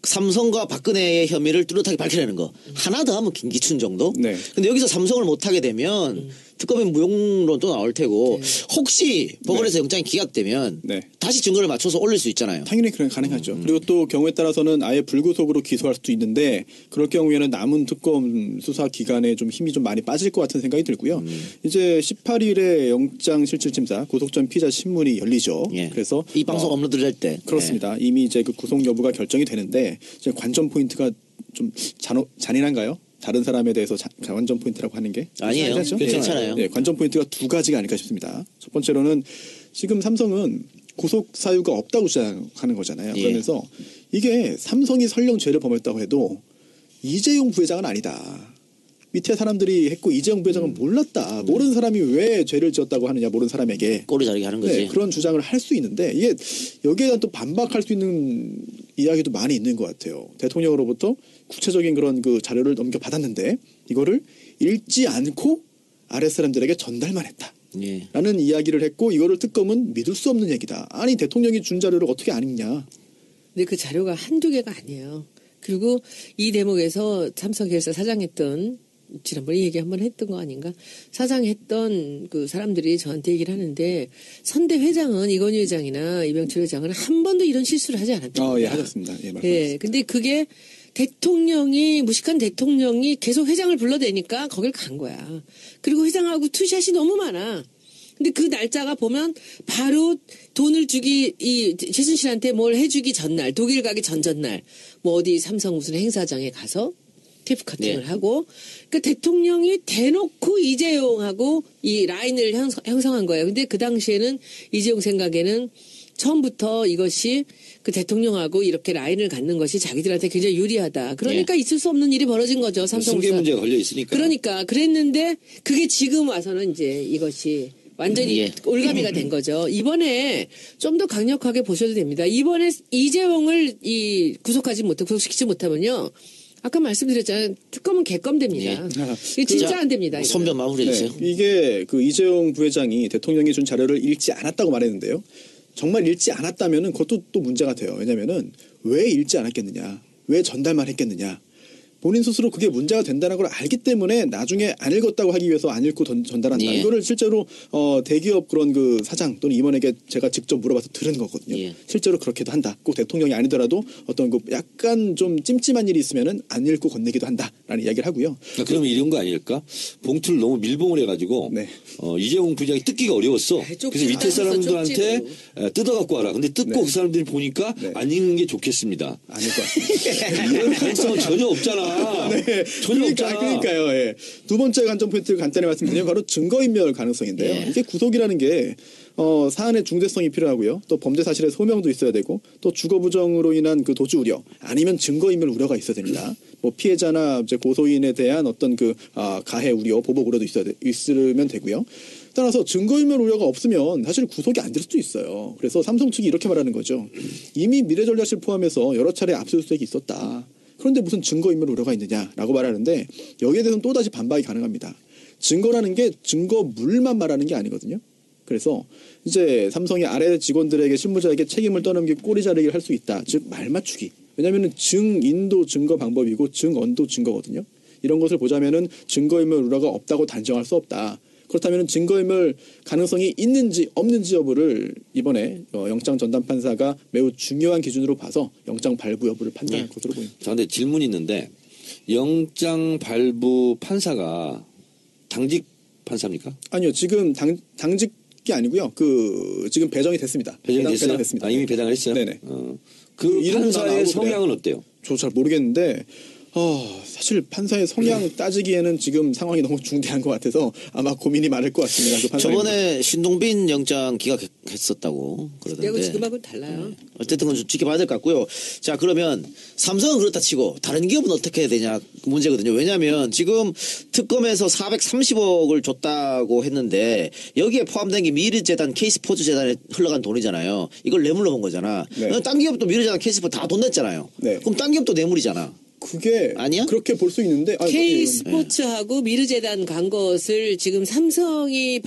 삼성과 박근혜의 혐의를 뚜렷하게 밝혀내는 거. 하나 더 하면 김기춘 정도? 네. 근데 여기서 삼성을 못하게 되면 특검의 무용론도 나올 테고 혹시 법원에서 영장이 기각되면 네. 다시 증거를 맞춰서 올릴 수 있잖아요. 당연히 그런 가능하죠. 그리고 또 경우에 따라서는 아예 불구속으로 기소할 수도 있는데 그럴 경우에는 남은 특검 수사 기간에 좀 힘이 좀 많이 빠질 것 같은 생각이 들고요. 이제 18일에 영장실질심사 구속 전 피의자 신문이 열리죠. 예. 그래서 이 방송 업로드 될 때. 그렇습니다. 이미 이제 그 구속 여부가 결정이 되는데 이제 관전 포인트가 좀 잔인한가요? 다른 사람에 대해서 관전 포인트라고 하는 게 아니에요. 괜찮죠? 괜찮아요. 네, 관전 포인트가 두 가지가 아닐까 싶습니다. 첫 번째로는 지금 삼성은 구속 사유가 없다고 주장하는 거잖아요. 예. 그러면서 이게 삼성이 설령 죄를 범했다고 해도 이재용 부회장은 아니다. 밑에 사람들이 했고 이재용 부회장은 몰랐다. 모르는 사람이 왜 죄를 지었다고 하느냐. 모르는 사람에게. 꼬리 자르게 하는 거지. 네, 그런 주장을 할 수 있는데 이게 여기에 대한 또 반박할 수 있는 이야기도 많이 있는 것 같아요. 대통령으로부터 구체적인 그런 그 자료를 넘겨받았는데 이거를 읽지 않고 아랫사람들에게 전달만 했다. 예. 라는 이야기를 했고 이거를 특검은 믿을 수 없는 얘기다. 아니 대통령이 준 자료를 어떻게 안 읽냐. 근데 그 자료가 한두 개가 아니에요. 그리고 이 대목에서 삼성계열사 사장했던 지난번에 얘기 한번 했던 거 아닌가? 사장했던 그 사람들이 저한테 얘기를 하는데 선대 회장은 이건희 회장이나 이병철 회장은 한 번도 이런 실수를 하지 않았다. 예, 하셨습니다. 예, 말씀하셨습니다. 예, 근데 그게 무식한 대통령이 계속 회장을 불러대니까 거길 간 거야. 그리고 회장하고 투샷이 너무 많아. 근데 그 날짜가 보면 바로 돈을 주기, 최순실한테 뭘 해주기 전날, 독일 가기 전날, 뭐 어디 삼성 무슨 행사장에 가서 테이프 커팅을 네. 하고, 그러니까 대통령이 대놓고 이재용하고 이 라인을 형성한 거예요. 근데 그 당시에는 이재용 생각에는 처음부터 이것이 그 대통령하고 이렇게 라인을 갖는 것이 자기들한테 굉장히 유리하다. 그러니까 있을 수 없는 일이 벌어진 거죠. 삼성 승계 문제가 걸려 있으니까. 그러니까 그랬는데 그게 지금 와서는 이제 이것이 완전히 예. 올가미가 된 거죠. 이번에 좀 더 강력하게 보셔도 됩니다. 이번에 이재용을 구속시키지 못하면요. 아까 말씀드렸잖아요. 특검은 개껌됩니다. 이게 진짜 안 됩니다. 이거는. 손변 마무리해 주세요. 이게 그 이재용 부회장이 대통령이 준 자료를 읽지 않았다고 말했는데요. 정말 읽지 않았다면은 그것도 또 문제가 돼요. 왜냐면은 왜 읽지 않았겠느냐, 왜 전달만 했겠느냐. 본인 스스로 그게 문제가 된다는 걸 알기 때문에 나중에 안 읽었다고 하기 위해서 안 읽고 전달한다. 예. 이거를 실제로 대기업 그런 그 사장 또는 임원에게 제가 직접 물어봐서 들은 거거든요. 예. 실제로 그렇게도 한다. 꼭 대통령이 아니더라도 어떤 그 약간 좀 찜찜한 일이 있으면은 안 읽고 건네기도 한다라는 이야기를 하고요. 그러면 이런 거 아닐까? 봉투를 너무 밀봉을 해가지고 네. 이재용 부장이 뜯기가 어려웠어. 쪽지로 그래서 밑에 따서 사람들한테 쪽지로. 뜯어갖고 와라. 근데 뜯고 네. 그 사람들이 보니까 네. 안 읽는 게 좋겠습니다. 아닐 것 같습니다. 이런 가능성은 전혀 없잖아. 네. 전혀 없잖아. 그러니까요. 예. 두 번째 관점 포인트를 간단히 말씀드리면 바로 증거인멸 가능성인데요. 예. 이게 구속이라는 게 사안의 중대성이 필요하고요. 또 범죄 사실의 소명도 있어야 되고 또 주거 부정으로 인한 그 도주 우려 아니면 증거인멸 우려가 있어야 됩니다. 뭐 피해자나 이제 고소인에 대한 어떤 그 가해 우려, 보복 우려도 있으면 되고요. 따라서 증거인멸 우려가 없으면 사실 구속이 안 될 수도 있어요. 그래서 삼성 측이 이렇게 말하는 거죠. 이미 미래전략실 포함해서 여러 차례 압수수색이 있었다. 그런데 무슨 증거인멸 우려가 있느냐라고 말하는데 여기에 대해서는 또다시 반박이 가능합니다. 증거라는 게 증거물만 말하는 게 아니거든요. 그래서 이제 삼성이 아래 직원들에게 실무자에게 책임을 떠넘기고 꼬리 자르기를 할 수 있다. 즉 말 맞추기. 왜냐하면 증인도 증거 방법이고 증언도 증거거든요. 이런 것을 보자면은 증거인멸 우려가 없다고 단정할 수 없다. 그렇다면 증거인멸 가능성이 있는지 없는지 여부를 이번에 영장 전담 판사가 매우 중요한 기준으로 봐서 영장 발부 여부를 판단할 것으로 보입니다. 자, 근데 질문이 있는데 영장 발부 판사가 당직 판사입니까? 아니요, 지금 당직이 아니고요. 지금 배정이 됐습니다. 배정됐어요? 배정됐습니다. 이미 배당을 했어요? 네네. 그 이름도 다 판사의 나오고 성향은 어때요? 저 잘 모르겠는데 사실 판사의 성향 따지기에는 지금 상황이 너무 중대한 것 같아서 아마 고민이 많을 것 같습니다. 그 판사님. 저번에 신동빈 영장 기각했었다고 그러던데. 그리고 지금하고는 달라요. 어쨌든 그건 좀 지켜봐야 될 것 같고요. 자, 그러면 삼성은 그렇다 치고 다른 기업은 어떻게 해야 되냐 문제거든요. 왜냐하면 지금 특검에서 430억을 줬다고 했는데 여기에 포함된 게 미르재단, K스포츠 재단에 흘러간 돈이잖아요. 이걸 뇌물로 본 거잖아. 네. 딴 기업도 미르재단, K스포츠 다 돈 냈잖아요. 네. 그럼 딴 기업도 뇌물이잖아. 그게 아니야? 그렇게 볼 수 있는데 K 스포츠하고 미르재단 간 것을 지금 삼성이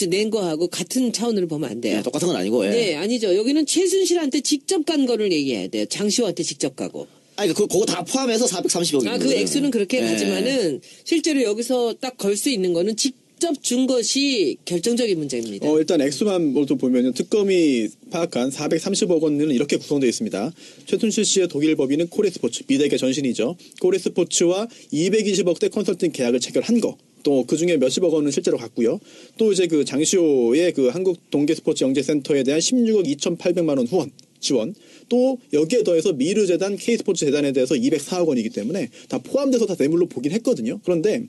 낸 거하고 같은 차원으로 보면 안 돼요. 똑같은 건 아니고. 예. 네, 아니죠. 여기는 최순실한테 직접 간 거를 얘기해야 돼요. 장시호한테 직접 가고. 아니, 그거 다 포함해서 430억입니다. 그 액수는 그렇게 가지만은 실제로 여기서 딱 걸 수 있는 거는 직접 준 것이 결정적인 문제입니다. 일단 액수만 모두 보면요. 특검이 파악한 430억 원은 이렇게 구성되어 있습니다. 최순실 씨의 독일 법인은 코레스포츠, 미대계 전신이죠. 코레스포츠와 220억대 컨설팅 계약을 체결한 거. 또 그중에 몇십억 원은 실제로 갔고요. 또 이제 그 장시호의 그 한국 동계스포츠 영재센터에 대한 16억 2,800만 원 후원. 지원. 또 여기에 더해서 미르재단, K스포츠 재단에 대해서 204억 원이기 때문에 다 포함돼서 다 뇌물로 보긴 했거든요. 그런데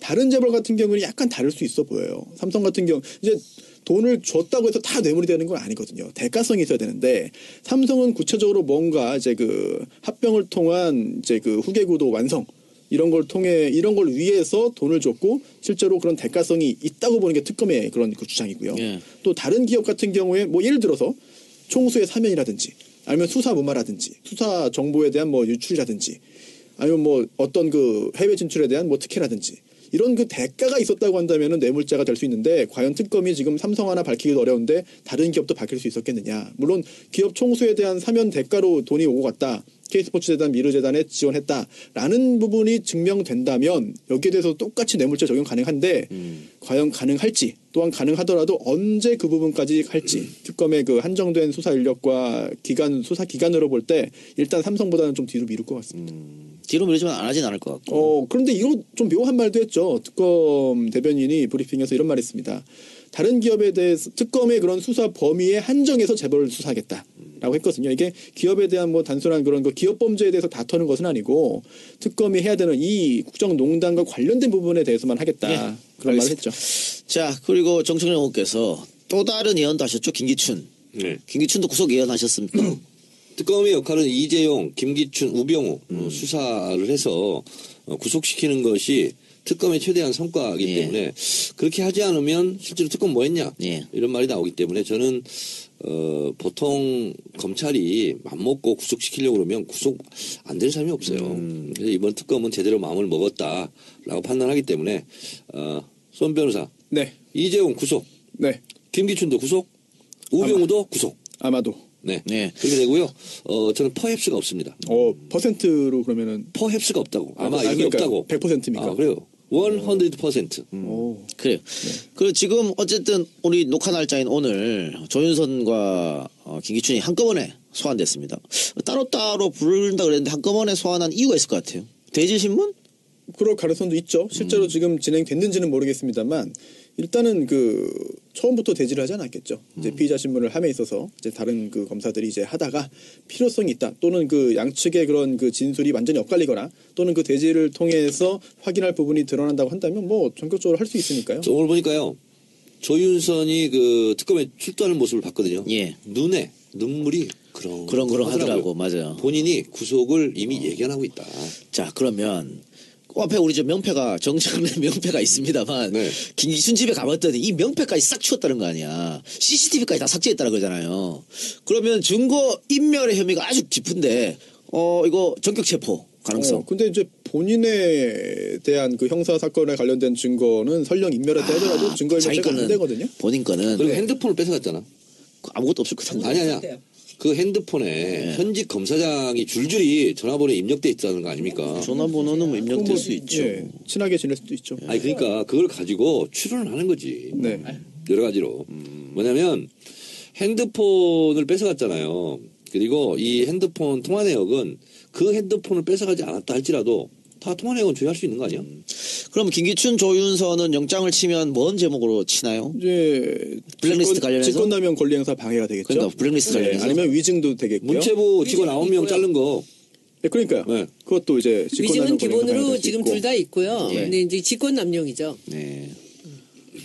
다른 재벌 같은 경우는 약간 다를 수 있어 보여요. 삼성 같은 경우 이제 돈을 줬다고 해서 다 뇌물이 되는 건 아니거든요. 대가성이 있어야 되는데 삼성은 구체적으로 뭔가 이제 그 합병을 통한 이제 그 후계구도 완성 이런 걸 통해 이런 걸 위해서 돈을 줬고 실제로 그런 대가성이 있다고 보는 게 특검의 그런 그 주장이고요. 예. 또 다른 기업 같은 경우에 뭐 예를 들어서 총수의 사면이라든지 아니면 수사 무마라든지 수사 정보에 대한 뭐 유출이라든지 아니면 뭐 어떤 그 해외 진출에 대한 뭐 특혜라든지 이런 그 대가가 있었다고 한다면은 뇌물죄가 될 수 있는데 과연 특검이 지금 삼성 하나 밝히기도 어려운데 다른 기업도 밝힐 수 있었겠느냐. 물론 기업 총수에 대한 사면 대가로 돈이 오고 갔다. K스포츠재단, 미르재단에 지원했다라는 부분이 증명된다면 여기에 대해서 똑같이 뇌물죄 적용 가능한데 과연 가능할지 또한 가능하더라도 언제 그 부분까지 할지 특검의 그 한정된 수사 인력과 수사 기간으로 볼 때 일단 삼성보다는 좀 뒤로 미룰 것 같습니다. 뒤로 미루지만 안 하진 않을 것 같고. 그런데 이거 좀 묘한 말도 했죠. 특검 대변인이 브리핑에서 이런 말을 했습니다. 다른 기업에 대해서 특검의 그런 수사 범위에 한정해서 재벌을 수사하겠다라고 했거든요. 이게 기업에 대한 뭐 단순한 그런 그 기업 범죄에 대해서 다투는 것은 아니고 특검이 해야 되는 이 국정농단과 관련된 부분에 대해서만 하겠다. 예, 그런 말을 했죠. 자, 그리고 정청래 의원께서 또 다른 예언도 하셨죠. 김기춘. 네. 김기춘도 구속 예언하셨습니까? 특검의 역할은 이재용, 김기춘, 우병우 수사를 해서 구속시키는 것이 특검의 최대한 성과이기 예. 때문에 그렇게 하지 않으면 실제로 특검 뭐 했냐 예. 이런 말이 나오기 때문에 저는 보통 검찰이 맘먹고 구속시키려고 그러면 구속 안 되는 사람이 없어요. 그래서 이번 특검은 제대로 마음을 먹었다라고 판단하기 때문에 손 변호사 네. 이재용 구속, 네. 김기춘도 구속? 우병우도 구속. 아마도. 네. 네. 그렇게 되고요. 저는 퍼헙스가 없습니다. 퍼센트로 그러면은 퍼헙스가 없다고. 아마 이게 그러니까 없다고. 100%입니까? 아, 그래요. 100%. 그래요. 그리고 지금 어쨌든 우리 녹화 날짜인 오늘 조윤선과 김기춘이 한꺼번에 소환됐습니다. 따로따로 부른다 그랬는데 한꺼번에 소환한 이유가 있을 것 같아요. 대질신문? 그럴 가능성도 있죠. 실제로 지금 진행됐는지는 모르겠습니다만 일단은 그 처음부터 대지를 하지 않았겠죠. 이제 피의자 신문을 함에 있어서 이제 다른 그 검사들이 이제 하다가 필요성이 있다 또는 그 양측의 그런 그 진술이 완전히 엇갈리거나 또는 그 대지를 통해서 확인할 부분이 드러난다고 한다면 뭐 전격적으로 할 수 있으니까요. 오늘 보니까요. 조윤선이 그 특검에 출두하는 모습을 봤거든요. 예. 눈에 눈물이 그런 하더라고. 맞아요. 본인이 구속을 이미 예견하고 있다. 자, 그러면 그 앞에 우리 저 명패가 정청래 명패가 있습니다만 네. 김기춘 집에 가봤더니 이 명패까지 싹 치웠다는 거 아니야. CCTV까지 다 삭제했다는 거잖아요. 그러면 증거 인멸의 혐의가 아주 깊은데 이거 전격 체포 가능성. 근데 이제 본인에 대한 그 형사 사건에 관련된 증거는 설령 인멸했다 하더라도 증거 자기 인멸죄가 안 거는 되거든요. 본인 거는 그리고 핸드폰을 뺏어갔잖아. 아무것도 없을 것 같은데. 아니야. 그 핸드폰에 현직 검사장이 줄줄이 전화번호에 입력돼 있다는 거 아닙니까? 전화번호는 뭐 입력될 수 있죠. 예, 친하게 지낼 수도 있죠. 아니 그러니까 그걸 가지고 추론을 하는 거지. 네. 여러 가지로. 뭐냐면 핸드폰을 뺏어갔잖아요. 그리고 이 핸드폰 통화 내역은 그 핸드폰을 뺏어가지 않았다 할지라도 다 통화 내역은 조회할 수 있는 거 아니야? 그럼 김기춘, 조윤선은 영장을 치면 뭔 제목으로 치나요? 이제 블랙리스트 관련해서? 직권남용 권리행사 방해가 되겠죠. 그러니까 블랙리스트 네, 관련해서? 아니면 위증도 되겠고요. 문체부 직원 9명 자른 거. 네, 그러니까요. 네. 그것도 이제 위증은 직권남용 권리행사 방해가 기본으로 될수 지금 있고. 둘 다 있고요. 예. 근데 이제 직권남용이죠. 네.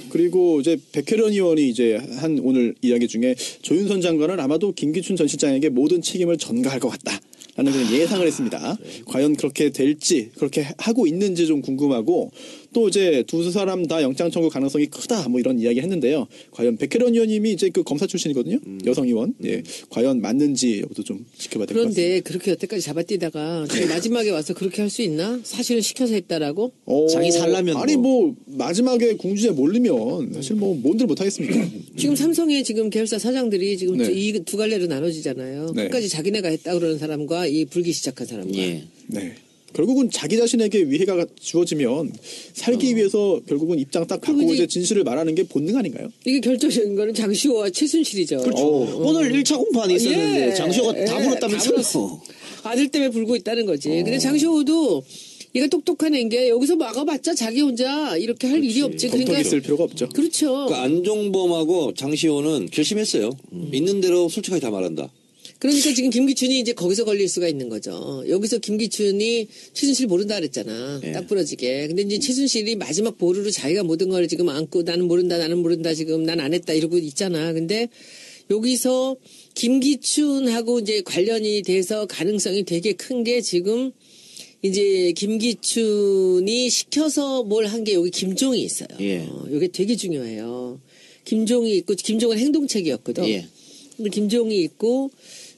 그리고 이제 백혜련 의원이 이제 한 오늘 이야기 중에 조윤선 장관은 아마도 김기춘 전 실장에게 모든 책임을 전가할 것 같다. 라는 그런 예상을 했습니다. 과연 그렇게 될지 그렇게 하고 있는지 좀 궁금하고 또 이제 두 사람 다 영장 청구 가능성이 크다 뭐 이런 이야기 했는데요. 과연 백혜련 의원님이 이제 그 검사 출신이거든요. 여성 의원. 예. 과연 맞는지 여부도 좀 지켜봐야 될 것 같습니다. 그런데 그렇게 여태까지 잡아뛰다가 지금 마지막에 와서 그렇게 할 수 있나? 사실은 시켜서 했다라고? 자기 살라면 아니 뭐 마지막에 궁지에 몰리면 사실 뭐 뭔들 못하겠습니까? 지금 삼성의 지금 계열사 사장들이 지금 네. 이 두 갈래로 나눠지잖아요. 네. 끝까지 자기네가 했다 그러는 사람과 이 불기 시작한 사람과. 예. 네. 결국은 자기 자신에게 위해가 주어지면 살기 위해서 결국은 입장 딱 그리고 바꾸고 이제 이제 진실을 말하는 게 본능 아닌가요? 이게 결정적인 거는 장시호와 최순실이죠. 오늘 1차 공판이 있었는데 예. 장시호가 다 예, 불었다면서요? 다 불었어. 아들 때문에 불고 있다는 거지. 근데 장시호도 얘가 똑똑한 애인 게 여기서 막아봤자 자기 혼자 이렇게 할 일이 없지. 검토 그러니까 있을 필요가 없죠. 그렇죠. 그 안종범하고 장시호는 결심했어요. 있는 대로 솔직하게 다 말한다. 그러니까 지금 김기춘이 이제 거기서 걸릴 수가 있는 거죠. 여기서 김기춘이 최순실 모른다 그랬잖아. 예. 딱 부러지게. 근데 이제 최순실이 마지막 보루로 자기가 모든 걸 지금 안고 나는 모른다 지금 난 안 했다 이러고 있잖아. 근데 여기서 김기춘하고 이제 관련이 돼서 가능성이 되게 큰 게 지금 이제 김기춘이 시켜서 뭘 한 게 여기 김종이 있어요. 예. 이게 되게 중요해요. 김종이 있고 김종은 행동책이었거든. 예. 근데 김종이 있고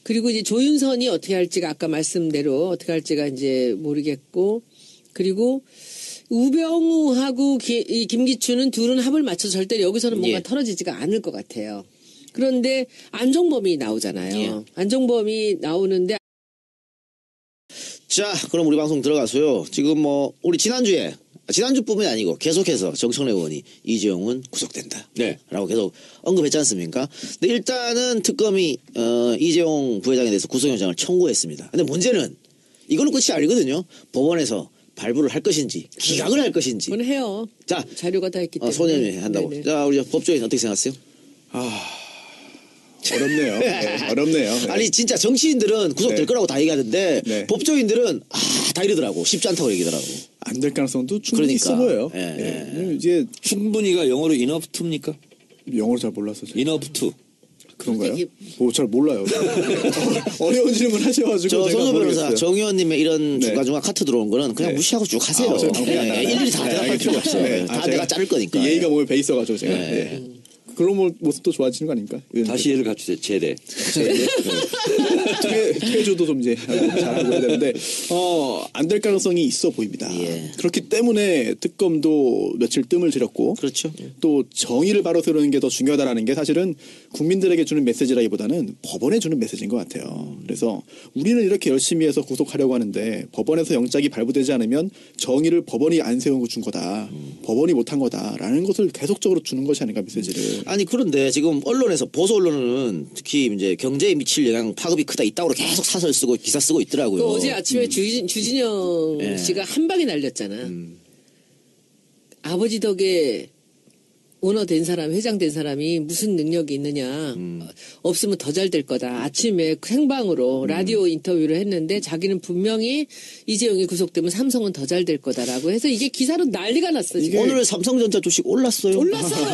그리고 이제 조윤선이 어떻게 할지가 아까 말씀대로 어떻게 할지가 이제 모르겠고 그리고 우병우하고 이 김기춘은 둘은 합을 맞춰서 절대 여기서는 뭔가 예. 털어지지가 않을 것 같아요. 그런데 안종범이 나오잖아요. 예. 안종범이 나오는데 자, 그럼 우리 방송 들어가서요. 지금 뭐 우리 지난주뿐만이 아니고 계속해서 정청래 의원이 이재용은 구속된다. 네. 라고 계속 언급했지 않습니까? 근데 일단은 특검이 이재용 부회장에 대해서 구속영장을 청구했습니다. 근데 문제는 이거는 끝이 아니거든요. 법원에서 발부를 할 것인지 기각을 할 것인지. 그건 해요. 자, 자료가 다 있기 때문에. 소년이 한다고. 네네. 자, 우리 법조인 어떻게 생각하세요? 어렵네요. 네, 어렵네요. 네. 아니 진짜 정치인들은 구속될 네. 거라고 다 얘기하는데 네. 법조인들은 다 이러더라고. 쉽지 않다고 얘기더라고. 안 될 가능성도 충분히 그러니까. 있어 보여요. 예, 예. 이제 충분히가 영어로 enough to입니까? 영어를 잘 몰라서 제가. enough to. 그런가요? 이게- 뭐 잘 몰라요. 어려운 질문 하셔가지고 저 제가 손호 변호사 모르겠어요. 정 의원님의 이런 네. 중간중간 카트 들어온 거는 그냥 네. 무시하고 쭉 하세요. 저 방송에 안 나가요. 일일이 다 대답할 필요 알겠습니다. 없어요. 네. 다 제가 내가 자를 거니까. 예의가 몸에 배 있어가지고 제가. 네. 네. 그런 모습도 좋아지는 거 아닙니까? 다시 얘를 갖추세요. 제대. 퇴조도 좀 이제 잘하고 해야 되는데 안 될 가능성이 있어 보입니다. 예. 그렇기 때문에 특검도 며칠 뜸을 들였고 그렇죠. 또 정의를 바로 세우는 게 더 중요하다라는 게 사실은 국민들에게 주는 메시지라기보다는 법원에 주는 메시지인 것 같아요. 그래서 우리는 이렇게 열심히 해서 구속하려고 하는데 법원에서 영장이 발부되지 않으면 정의를 법원이 안 세우고 준 거다. 법원이 못한 거다라는 것을 계속적으로 주는 것이 아닌가 메시지를. 아니 그런데 지금 언론에서 보수 언론은 특히 이제 경제에 미칠 영향 파급이 크다 이따구로 계속 사설 쓰고 기사 쓰고 있더라고요. 또 어제 아침에 주진영 예. 씨가 한 방에 날렸잖아. 아버지 덕에 오너 된 사람, 회장 된 사람이 무슨 능력이 있느냐. 없으면 더 잘 될 거다. 아침에 생방으로 라디오 인터뷰를 했는데 자기는 분명히 이재용이 구속되면 삼성은 더 잘 될 거다라고 해서 이게 기사로 난리가 났어. 지금. 오늘 삼성전자 주식 올랐어요. 올랐어요.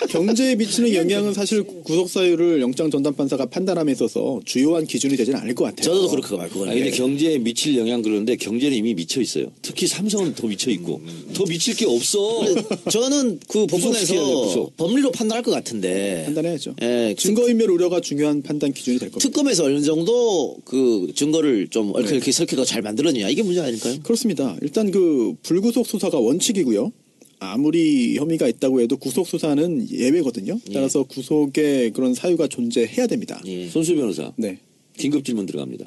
경제에 미치는 영향은 사실 구속 사유를 영장 전담 판사가 판단함에 있어서 주요한 기준이 되지는 않을 것 같아요. 저도 그렇게 말 그거는. 근데 경제에 미칠 영향 그러는데 경제는 이미 미쳐 있어요. 특히 삼성은 더 미쳐 있고 더 미칠 게 없어. 저는 그 법원에서 구속시켜야 돼, 구속. 법리로 판단할 것 같은데. 판단해야죠. 예, 증거인멸 우려가 중요한 판단 기준이 될 겁니다. 특검에서 어느 정도 그 증거를 좀 얽혀서 설계가 잘 만들었냐 이게 문제 아닐까요? 그렇습니다. 일단 그 불구속 수사가 원칙이고요. 아무리 혐의가 있다고 해도 구속 수사는 예외거든요. 따라서 구속의 그런 사유가 존재해야 됩니다. 예. 손수 변호사 네, 긴급 질문 들어갑니다.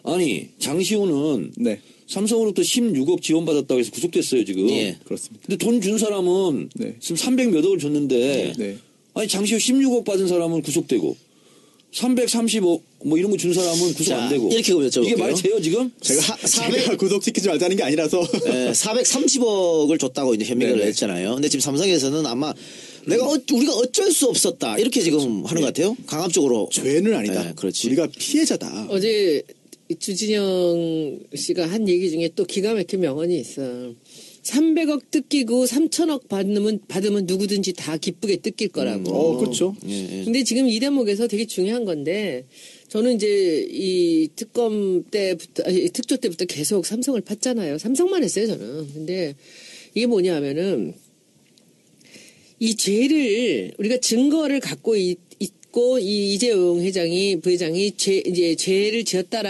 아니 장시호는 네, 삼성으로부터 16억 지원받았다고 해서 구속됐어요 지금. 예. 그렇습니다. 근데 돈 준 사람은 네. 지금 300 몇 억을 줬는데 네. 아니 장시호 16억 받은 사람은 구속되고 330억 뭐 이런 거 준 사람은 구속 자, 안 되고 이렇게 여쭤볼게요. 이게 말이 돼요 지금? 제가 구속시키지 말자는 게 아니라서 430억을 줬다고 이제 혐의를 네네. 냈잖아요. 근데 지금 삼성에서는 아마 우리가 어쩔 수 없었다 이렇게 지금 하는 것 같아요. 강압적으로. 죄는 아니다. 네, 그렇지. 우리가 피해자다. 어제 주진영 씨가 한 얘기 중에 또 기가 막힌 명언이 있어. 300억 뜯기고 3천억 받으면 누구든지 다 기쁘게 뜯길 거라고. 그렇죠. 예, 예. 근데 지금 이 대목에서 되게 중요한 건데 저는 이제 이 특검 때부터 특조 때부터 계속 삼성을 팠잖아요. 삼성만 했어요 저는. 근데 이게 뭐냐면은 이 죄를 우리가 증거를 갖고 있고 이 이재용 부회장이 이제 죄를 지었다라.